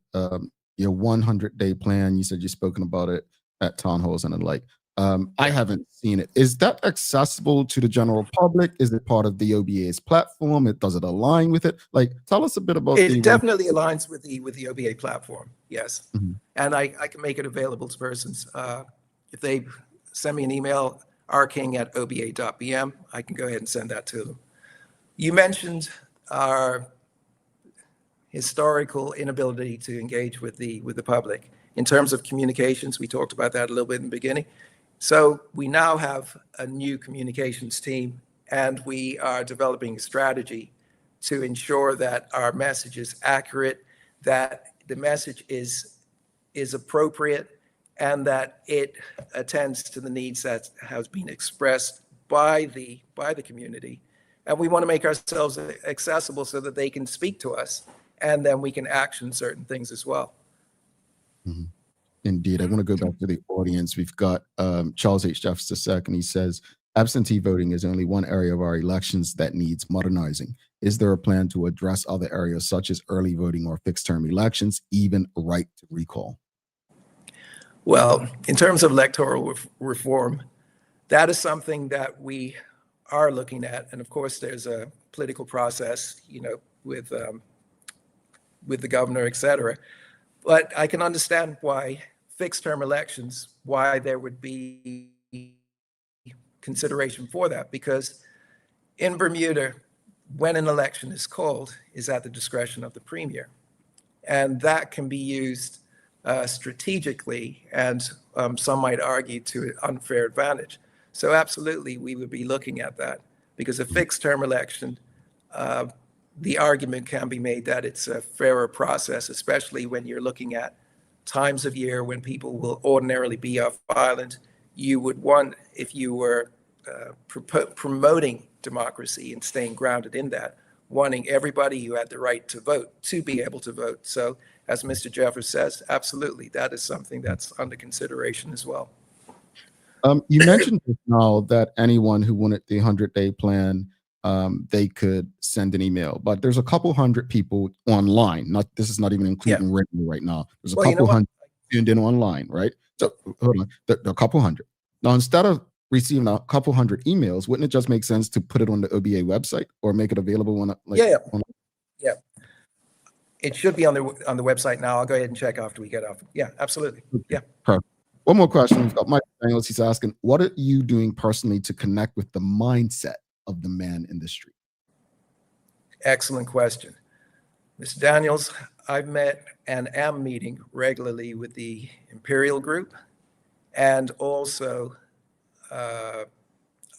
B: your 100-day plan. You said you've spoken about it at town halls and the like. I haven't seen it. Is that accessible to the general public? Is it part of the OBA's platform? Does it align with it? Like, tell us a bit about
J: It definitely aligns with the OBA platform, yes.
B: Mhm.
J: And I can make it available to persons. If they send me an email, rking@oba.bm, I can go ahead and send that to them. You mentioned our historical inability to engage with the public. In terms of communications, we talked about that a little bit in the beginning. So we now have a new communications team, and we are developing a strategy to ensure that our message is accurate, that the message is appropriate, and that it attends to the needs that has been expressed by the community. And we want to make ourselves accessible so that they can speak to us, and then we can action certain things as well.
B: Mm-hmm. Indeed. I want to go back to the audience. We've got Charles H. Jeffs II, and he says, absentee voting is only one area of our elections that needs modernizing. Is there a plan to address other areas such as early voting or fixed term elections, even right to recall?
J: Well, in terms of electoral reform, that is something that we are looking at. And of course, there's a political process, with the governor, et cetera. But I can understand why fixed term elections, why there would be consideration for that, because in Bermuda, when an election is called, is at the discretion of the premier. And that can be used strategically, and some might argue to an unfair advantage. So absolutely, we would be looking at that, because a fixed term election, the argument can be made that it's a fairer process, especially when you're looking at times of year when people will ordinarily be off island. You would want, if you were promoting democracy and staying grounded in that, wanting everybody who had the right to vote to be able to vote. So as Mr. Jeffers says, absolutely, that is something that's under consideration as well.
B: You mentioned just now that anyone who wanted the 100-day plan, they could send an email, but there's a couple hundred people online. This is not even including radio right now. There's a couple hundred tuned in online, right? So hold on, there are a couple hundred. Now, instead of receiving a couple hundred emails, wouldn't it just make sense to put it on the OBA website or make it available on
J: Yeah. It should be on the website now. I'll go ahead and check after we get off. Yeah, absolutely. Yeah.
B: Perfect. One more question. We've got Mike Daniels. He's asking, what are you doing personally to connect with the mindset of the man in the street?
J: Excellent question. Mr. Daniels, I've met and am meeting regularly with the Imperial Group and also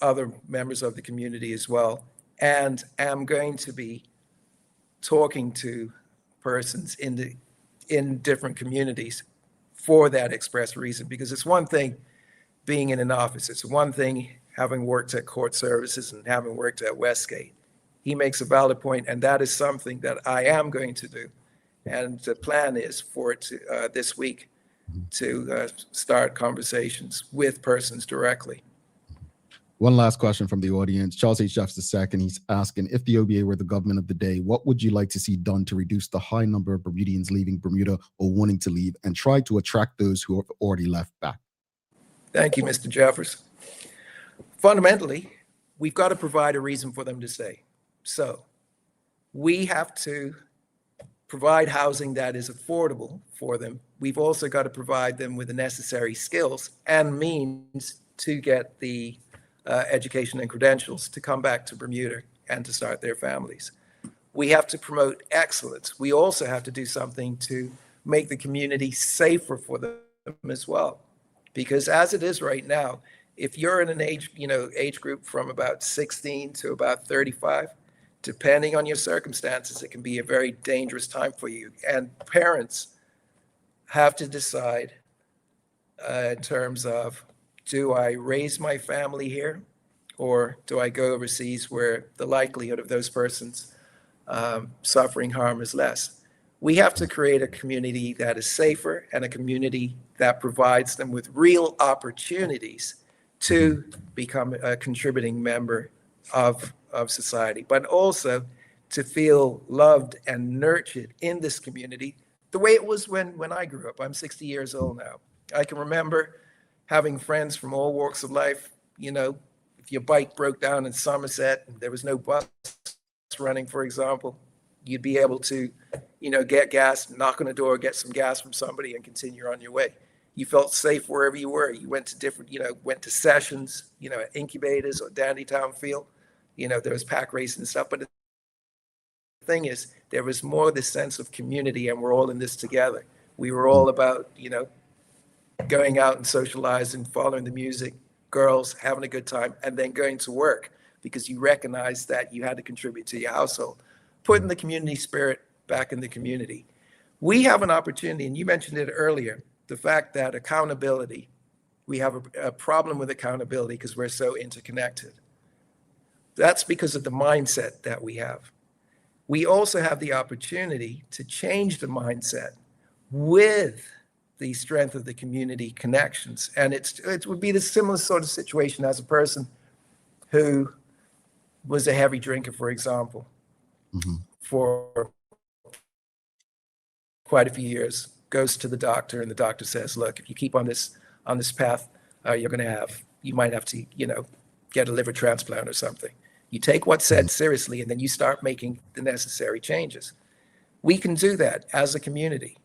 J: other members of the community as well, and am going to be talking to persons in different communities for that express reason, because it's one thing being in an office. It's one thing having worked at court services and having worked at Westgate. He makes a valid point, and that is something that I am going to do. And the plan is for it to, this week to start conversations with persons directly.
B: One last question from the audience. Charles H. Jeffs II, he's asking, if the OBA were the government of the day, what would you like to see done to reduce the high number of Bermudians leaving Bermuda or wanting to leave, and try to attract those who have already left back?
J: Thank you, Mr. Jeffers. Fundamentally, we've got to provide a reason for them to stay. So we have to provide housing that is affordable for them. We've also got to provide them with the necessary skills and means to get the education and credentials to come back to Bermuda and to start their families. We have to promote excellence. We also have to do something to make the community safer for them as well. Because as it is right now, if you're in an age group from about 16 to about 35, depending on your circumstances, it can be a very dangerous time for you. And parents have to decide in terms of, do I raise my family here, or do I go overseas where the likelihood of those persons suffering harm is less? We have to create a community that is safer and a community that provides them with real opportunities to become a contributing member of society, but also to feel loved and nurtured in this community the way it was when I grew up. I'm 60 years old now. I can remember having friends from all walks of life. You know, if your bike broke down in Somerset and there was no bus running, for example, you'd be able to, get gas, knock on a door, get some gas from somebody and continue on your way. You felt safe wherever you were. You went to different, went to sessions, at incubators or Dandytown Field. There was pack racing and stuff. But the thing is, there was more this sense of community, and we're all in this together. We were all about, going out and socializing, following the music, girls, having a good time, and then going to work because you recognized that you had to contribute to your household, putting the community spirit back in the community. We have an opportunity, and you mentioned it earlier, the fact that accountability, we have a problem with accountability because we're so interconnected. That's because of the mindset that we have. We also have the opportunity to change the mindset with the strength of the community connections. And it would be the similar sort of situation as a person who was a heavy drinker, for example, for quite a few years, goes to the doctor, and the doctor says, look, if you keep on this path, you might have to, get a liver transplant or something. You take what's said seriously, and then you start making the necessary changes. We can do that as a community.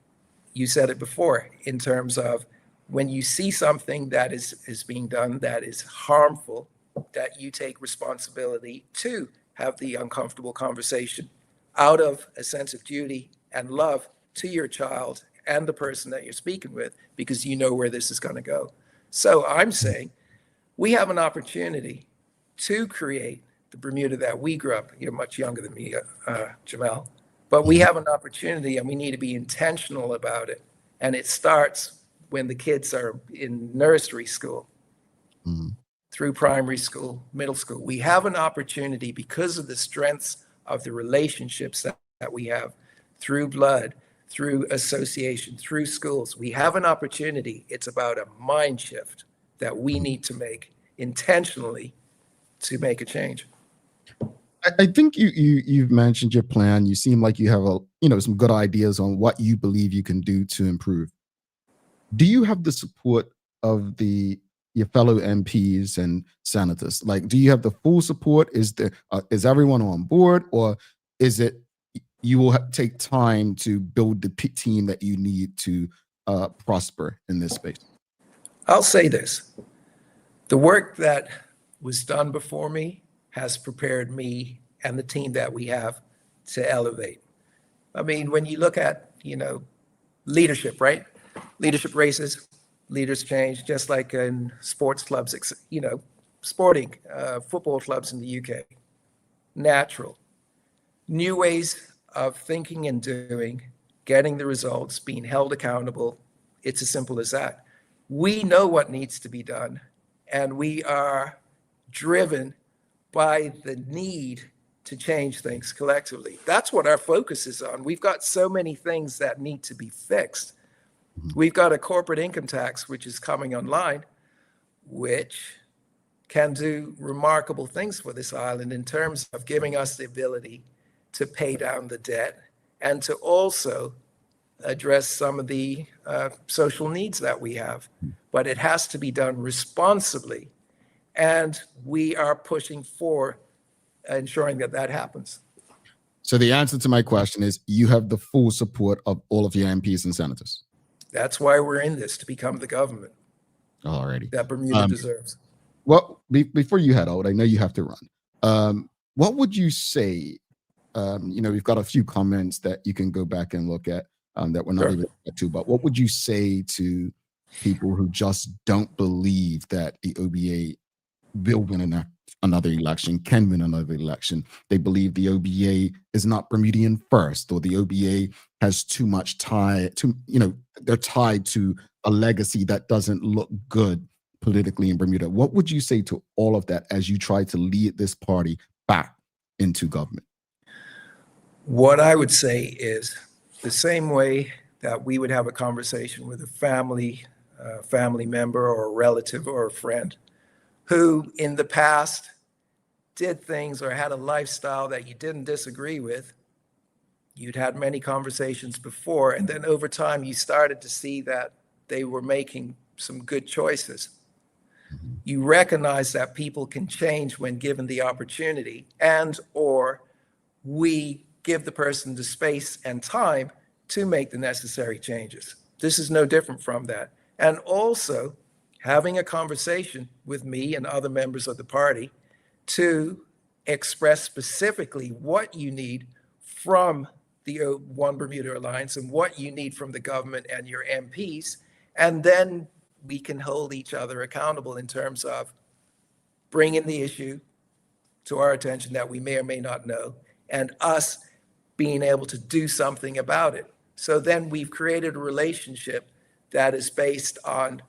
J: You said it before, in terms of when you see something that is being done that is harmful, that you take responsibility to have the uncomfortable conversation out of a sense of duty and love to your child and the person that you're speaking with, because you know where this is going to go. So I'm saying we have an opportunity to create the Bermuda that we grew up. You're much younger than me, Jamel, but we have an opportunity, and we need to be intentional about it. And it starts when the kids are in nursery school, through primary school, middle school. We have an opportunity because of the strengths of the relationships that we have through blood, through association, through schools. We have an opportunity. It's about a mind shift that we need to make intentionally to make a change.
B: I think you've mentioned your plan. You seem like you have some good ideas on what you believe you can do to improve. Do you have the support of your fellow MPs and senators? Like, do you have the full support? Is everyone on board, or is it you will take time to build the team that you need to prosper in this space?
J: I'll say this. The work that was done before me has prepared me and the team that we have to elevate. I mean, when you look at, leadership, right? Leadership races, leaders change, just like in sports clubs, sporting, football clubs in the UK. Natural. New ways of thinking and doing, getting the results, being held accountable. It's as simple as that. We know what needs to be done, and we are driven by the need to change things collectively. That's what our focus is on. We've got so many things that need to be fixed. We've got a corporate income tax, which is coming online, which can do remarkable things for this island in terms of giving us the ability to pay down the debt and to also address some of the social needs that we have. But it has to be done responsibly. And we are pushing for ensuring that happens.
B: So the answer to my question is you have the full support of all of your MPs and senators.
J: That's why we're in this, to become the government that Bermuda deserves.
B: Well, before you head out, I know you have to run. What would you say? We've got a few comments that you can go back and look at that we're not even get to, but what would you say to people who just don't believe that the OBA will win another election, can win another election? They believe the OBA is not Bermudian first, or the OBA has too much they're tied to a legacy that doesn't look good politically in Bermuda. What would you say to all of that as you try to lead this party back into government?
J: What I would say is the same way that we would have a conversation with a family member or a relative or a friend who in the past did things or had a lifestyle that you didn't disagree with. You'd had many conversations before, and then over time you started to see that they were making some good choices. You recognize that people can change when given the opportunity, and or we give the person the space and time to make the necessary changes. This is no different from that. And also having a conversation with me and other members of the party to express specifically what you need from the One Bermuda Alliance and what you need from the government and your MPs. And then we can hold each other accountable in terms of bringing the issue to our attention that we may or may not know, and us being able to do something about it. So then we've created a relationship that is based on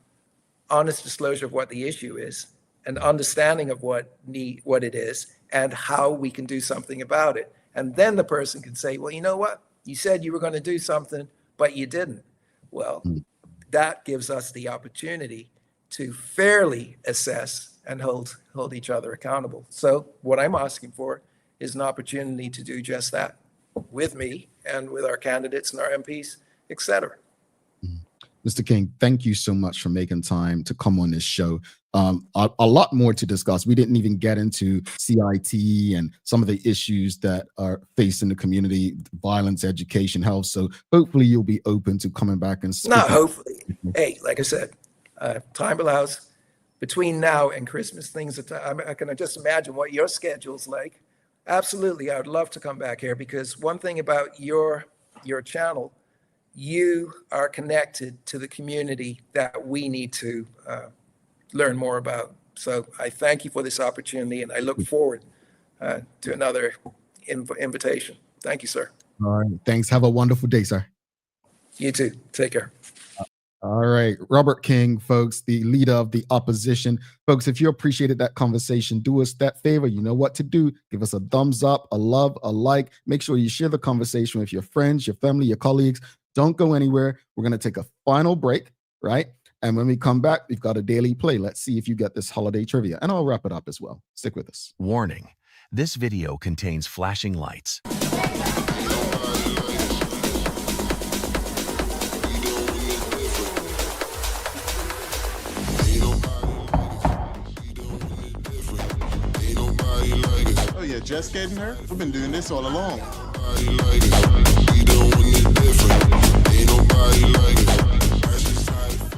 J: honest disclosure of what the issue is, an understanding of what it is, and how we can do something about it. And then the person can say, well, you know what? You said you were going to do something, but you didn't. Well, that gives us the opportunity to fairly assess and hold each other accountable. So what I'm asking for is an opportunity to do just that with me and with our candidates and our MPs, et cetera.
B: Mr. King, thank you so much for making time to come on this show. A lot more to discuss. We didn't even get into CIT and some of the issues that are facing the community, violence, education, health. So hopefully you'll be open to coming back and speak.
J: Not hopefully. Hey, like I said, time allows. Between now and Christmas, things I can just imagine what your schedule's like. Absolutely, I would love to come back here, because one thing about your channel, you are connected to the community that we need to learn more about. So I thank you for this opportunity, and I look forward to another invitation. Thank you, sir.
B: All right. Thanks. Have a wonderful day, sir.
J: You too. Take care.
B: All right. Robert King, folks, the leader of the opposition. Folks, if you appreciated that conversation, do us that favor. You know what to do. Give us a thumbs up, a love, a like. Make sure you share the conversation with your friends, your family, your colleagues. Don't go anywhere. We're going to take a final break, right? And when we come back, we've got a daily play. Let's see if you get this holiday trivia. And I'll wrap it up as well. Stick with us.
K: Warning. This video contains flashing lights.
L: Oh yeah, just getting her? We've been doing this all along.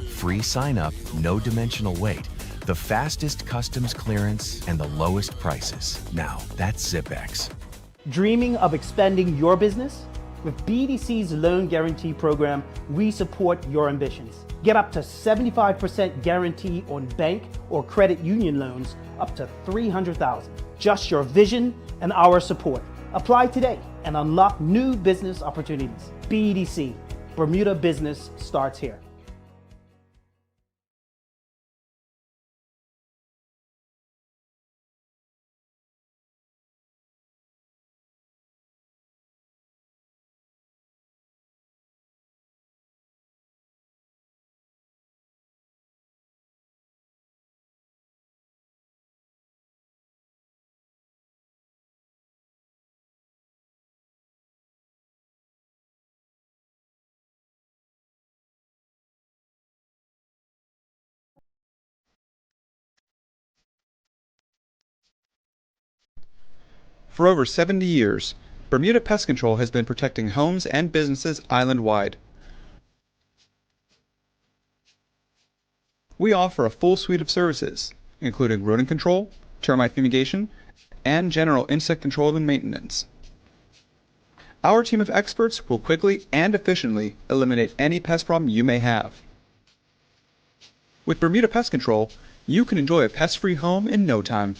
K: Free sign-up, no dimensional weight, the fastest customs clearance, and the lowest prices. Now, that's ZipX.
M: Dreaming of expanding your business? With BDC's Loan Guarantee Program, we support your ambitions. Get up to 75% guarantee on bank or credit union loans up to $300,000. Just your vision and our support. Apply today and unlock new business opportunities. BDC, Bermuda Business starts here.
N: For over 70 years, Bermuda Pest Control has been protecting homes and businesses island-wide. We offer a full suite of services, including rodent control, termite fumigation, and general insect control and maintenance. Our team of experts will quickly and efficiently eliminate any pest problem you may have. With Bermuda Pest Control, you can enjoy a pest-free home in no time.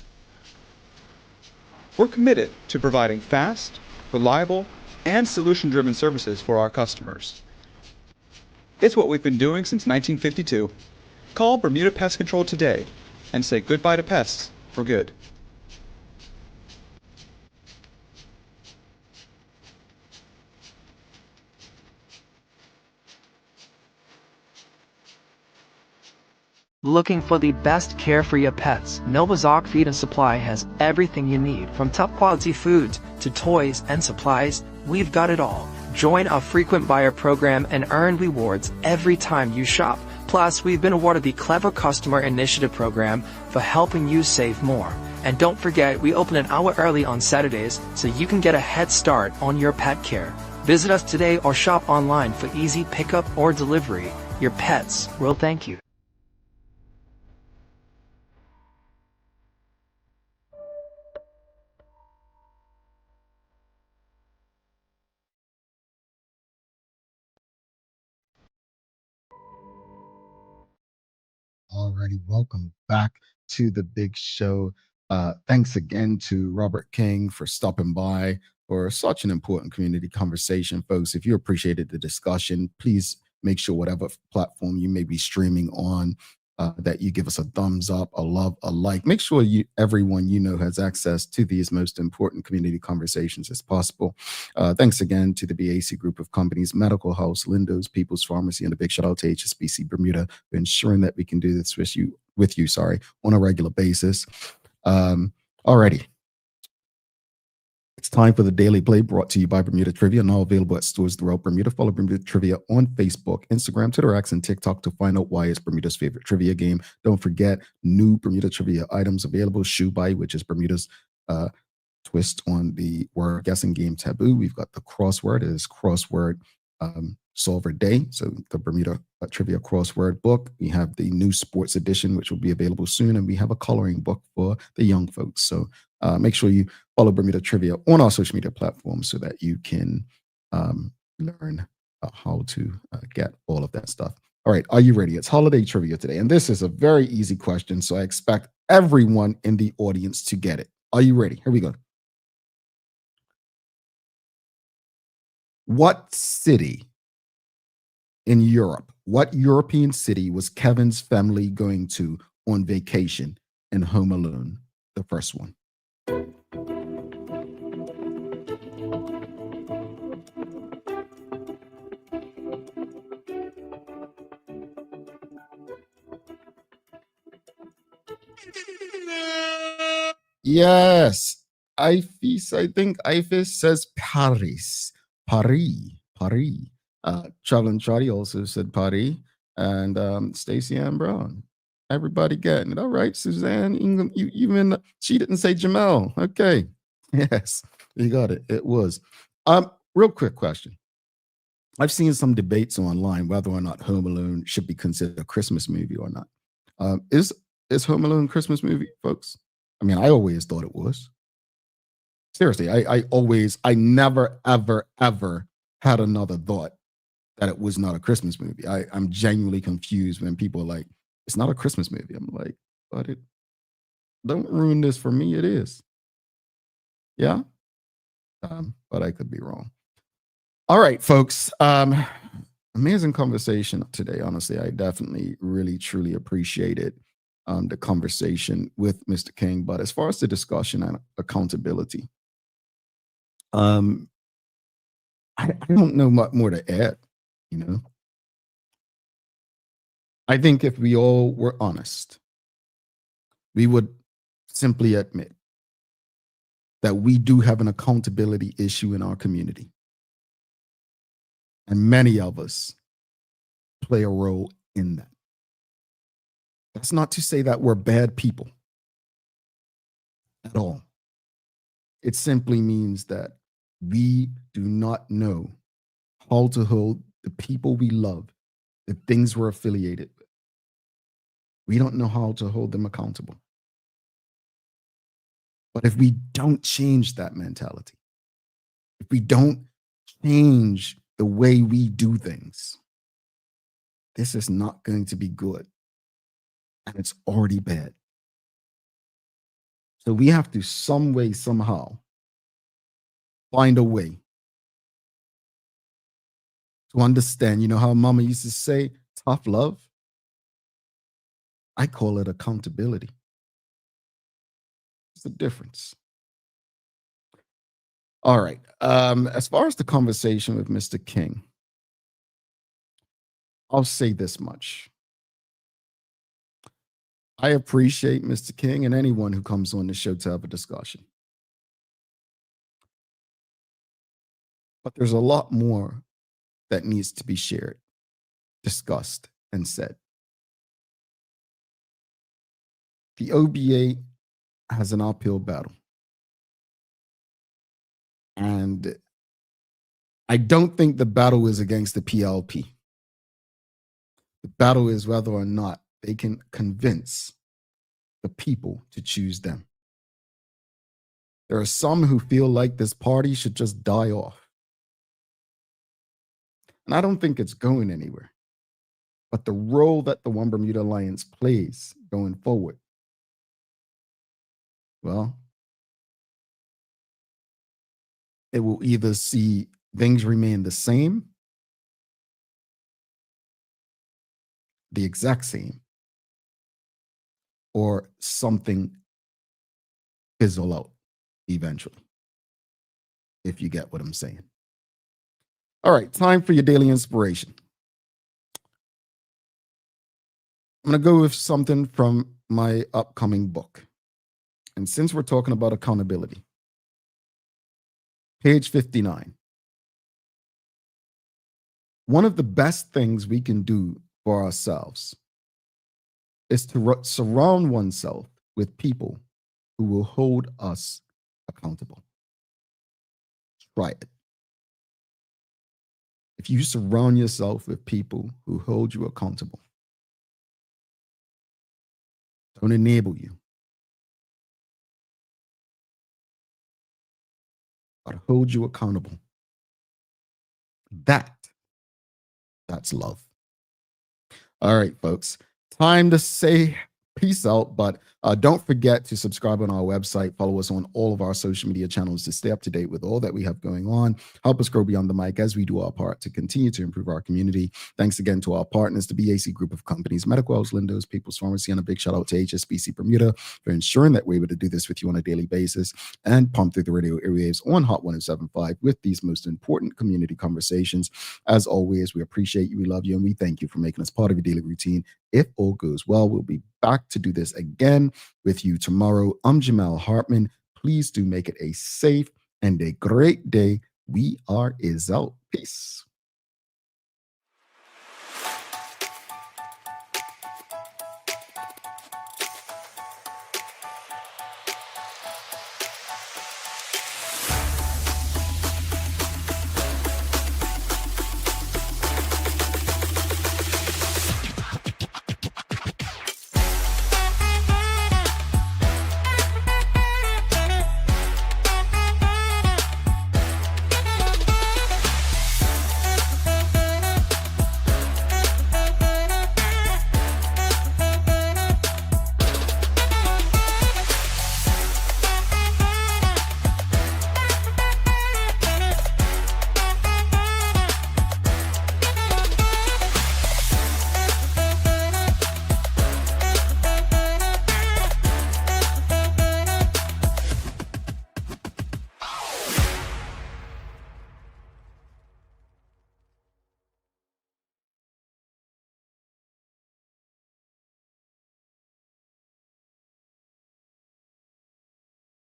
N: We're committed to providing fast, reliable, and solution-driven services for our customers. It's what we've been doing since 1952. Call Bermuda Pest Control today and say goodbye to pests for good.
O: Looking for the best care for your pets? Novazok Feed and Supply has everything you need, from top quality foods to toys and supplies. We've got it all. Join our frequent buyer program and earn rewards every time you shop. Plus, we've been awarded the Clever Customer Initiative Program for helping you save more. And don't forget, we open an hour early on Saturdays so you can get a head start on your pet care. Visit us today or shop online for easy pickup or delivery. Your pets will thank you.
B: Alrighty, welcome back to the big show. Thanks again to Robert King for stopping by for such an important community conversation, folks. If you appreciated the discussion, please make sure whatever platform you may be streaming on, that you give us a thumbs up, a love, a like. Make sure everyone you know has access to these most important community conversations as possible. Thanks again to the BAC group of companies, Medical House, Lindo's, People's Pharmacy, and a big shout out to HSBC Bermuda for ensuring that we can do this with you on a regular basis. Alrighty. It's time for the Daily Play, brought to you by Bermuda Trivia, now available at stores throughout Bermuda. Follow Bermuda Trivia on Facebook, Instagram, Twitter, X, and TikTok to find out why it's Bermuda's favorite trivia game. Don't forget, new Bermuda Trivia items available. Shoe Buy, which is Bermuda's twist on the word guessing game Taboo. We've got the crossword. It is crossword solver day. So the Bermuda Trivia crossword book. We have the new sports edition, which will be available soon. And we have a coloring book for the young folks. So make sure you follow Bermuda Trivia on our social media platforms so that you can learn how to get all of that stuff. All right, are you ready? It's holiday trivia today. And this is a very easy question. So I expect everyone in the audience to get it. Are you ready? Here we go. What city in Europe, what European city was Kevin's family going to on vacation in Home Alone, the first one? Yes. Ifis, I think Ifis says Paris. Paris. Traveling Charlie also said Paris. And Stacey Ann Brown. Everybody getting it. All right, Suzanne, even she didn't say Jamel. Okay. Yes, you got it. It was. Real quick question. I've seen some debates online whether or not Home Alone should be considered a Christmas movie or not. Is Home Alone a Christmas movie, folks? I mean, I always thought it was. Seriously, I never, ever, ever had another thought that it was not a Christmas movie. I'm genuinely confused when people are like, it's not a Christmas movie. I'm like, but don't ruin this for me. It is. Yeah. But I could be wrong. All right, folks. Amazing conversation today. Honestly, I definitely really, truly appreciated the conversation with Mr. King. But as far as the discussion and accountability, I don't know what more to add, you know. I think if we all were honest, we would simply admit that we do have an accountability issue in our community. And many of us play a role in that. That's not to say that we're bad people at all. It simply means that we do not know how to hold the people we love, the things we're affiliated with. We don't know how to hold them accountable. But if we don't change that mentality, if we don't change the way we do things, this is not going to be good. And it's already bad. So we have to some way, somehow, find a way to understand. You know how Mama used to say, tough love? I call it accountability. It's the difference. All right. As far as the conversation with Mr. King, I'll say this much. I appreciate Mr. King and anyone who comes on the show to have a discussion. But there's a lot more that needs to be shared, discussed, and said. The OBA has an uphill battle. And I don't think the battle is against the PLP. The battle is whether or not they can convince the people to choose them. There are some who feel like this party should just die off. And I don't think it's going anywhere. But the role that the One Bermuda Alliance plays going forward, well, it will either see things remain the same, the exact same, or something fizzle out eventually, if you get what I'm saying. All right, time for your daily inspiration. I'm going to go with something from my upcoming book. And since we're talking about accountability, page 59. One of the best things we can do for ourselves is to surround oneself with people who will hold us accountable. Try it. If you surround yourself with people who hold you accountable, don't enable you, but hold you accountable, that's love. All right, folks, time to say peace out, but don't forget to subscribe on our website, follow us on all of our social media channels to stay up to date with all that we have going on. Help us grow beyond the mic as we do our part to continue to improve our community. Thanks again to our partners, the BAC Group of Companies, Medical House Lindos, People's Pharmacy, and a big shout out to HSBC Bermuda for ensuring that we're able to do this with you on a daily basis and pump through the radio airwaves on Hot 107.5 with these most important community conversations. As always, we appreciate you, we love you, and we thank you for making us part of your daily routine. If all goes well, we'll be back to do this again with you tomorrow. I'm Jamal Hartman. Please do make it a safe and a great day. We are out. Peace.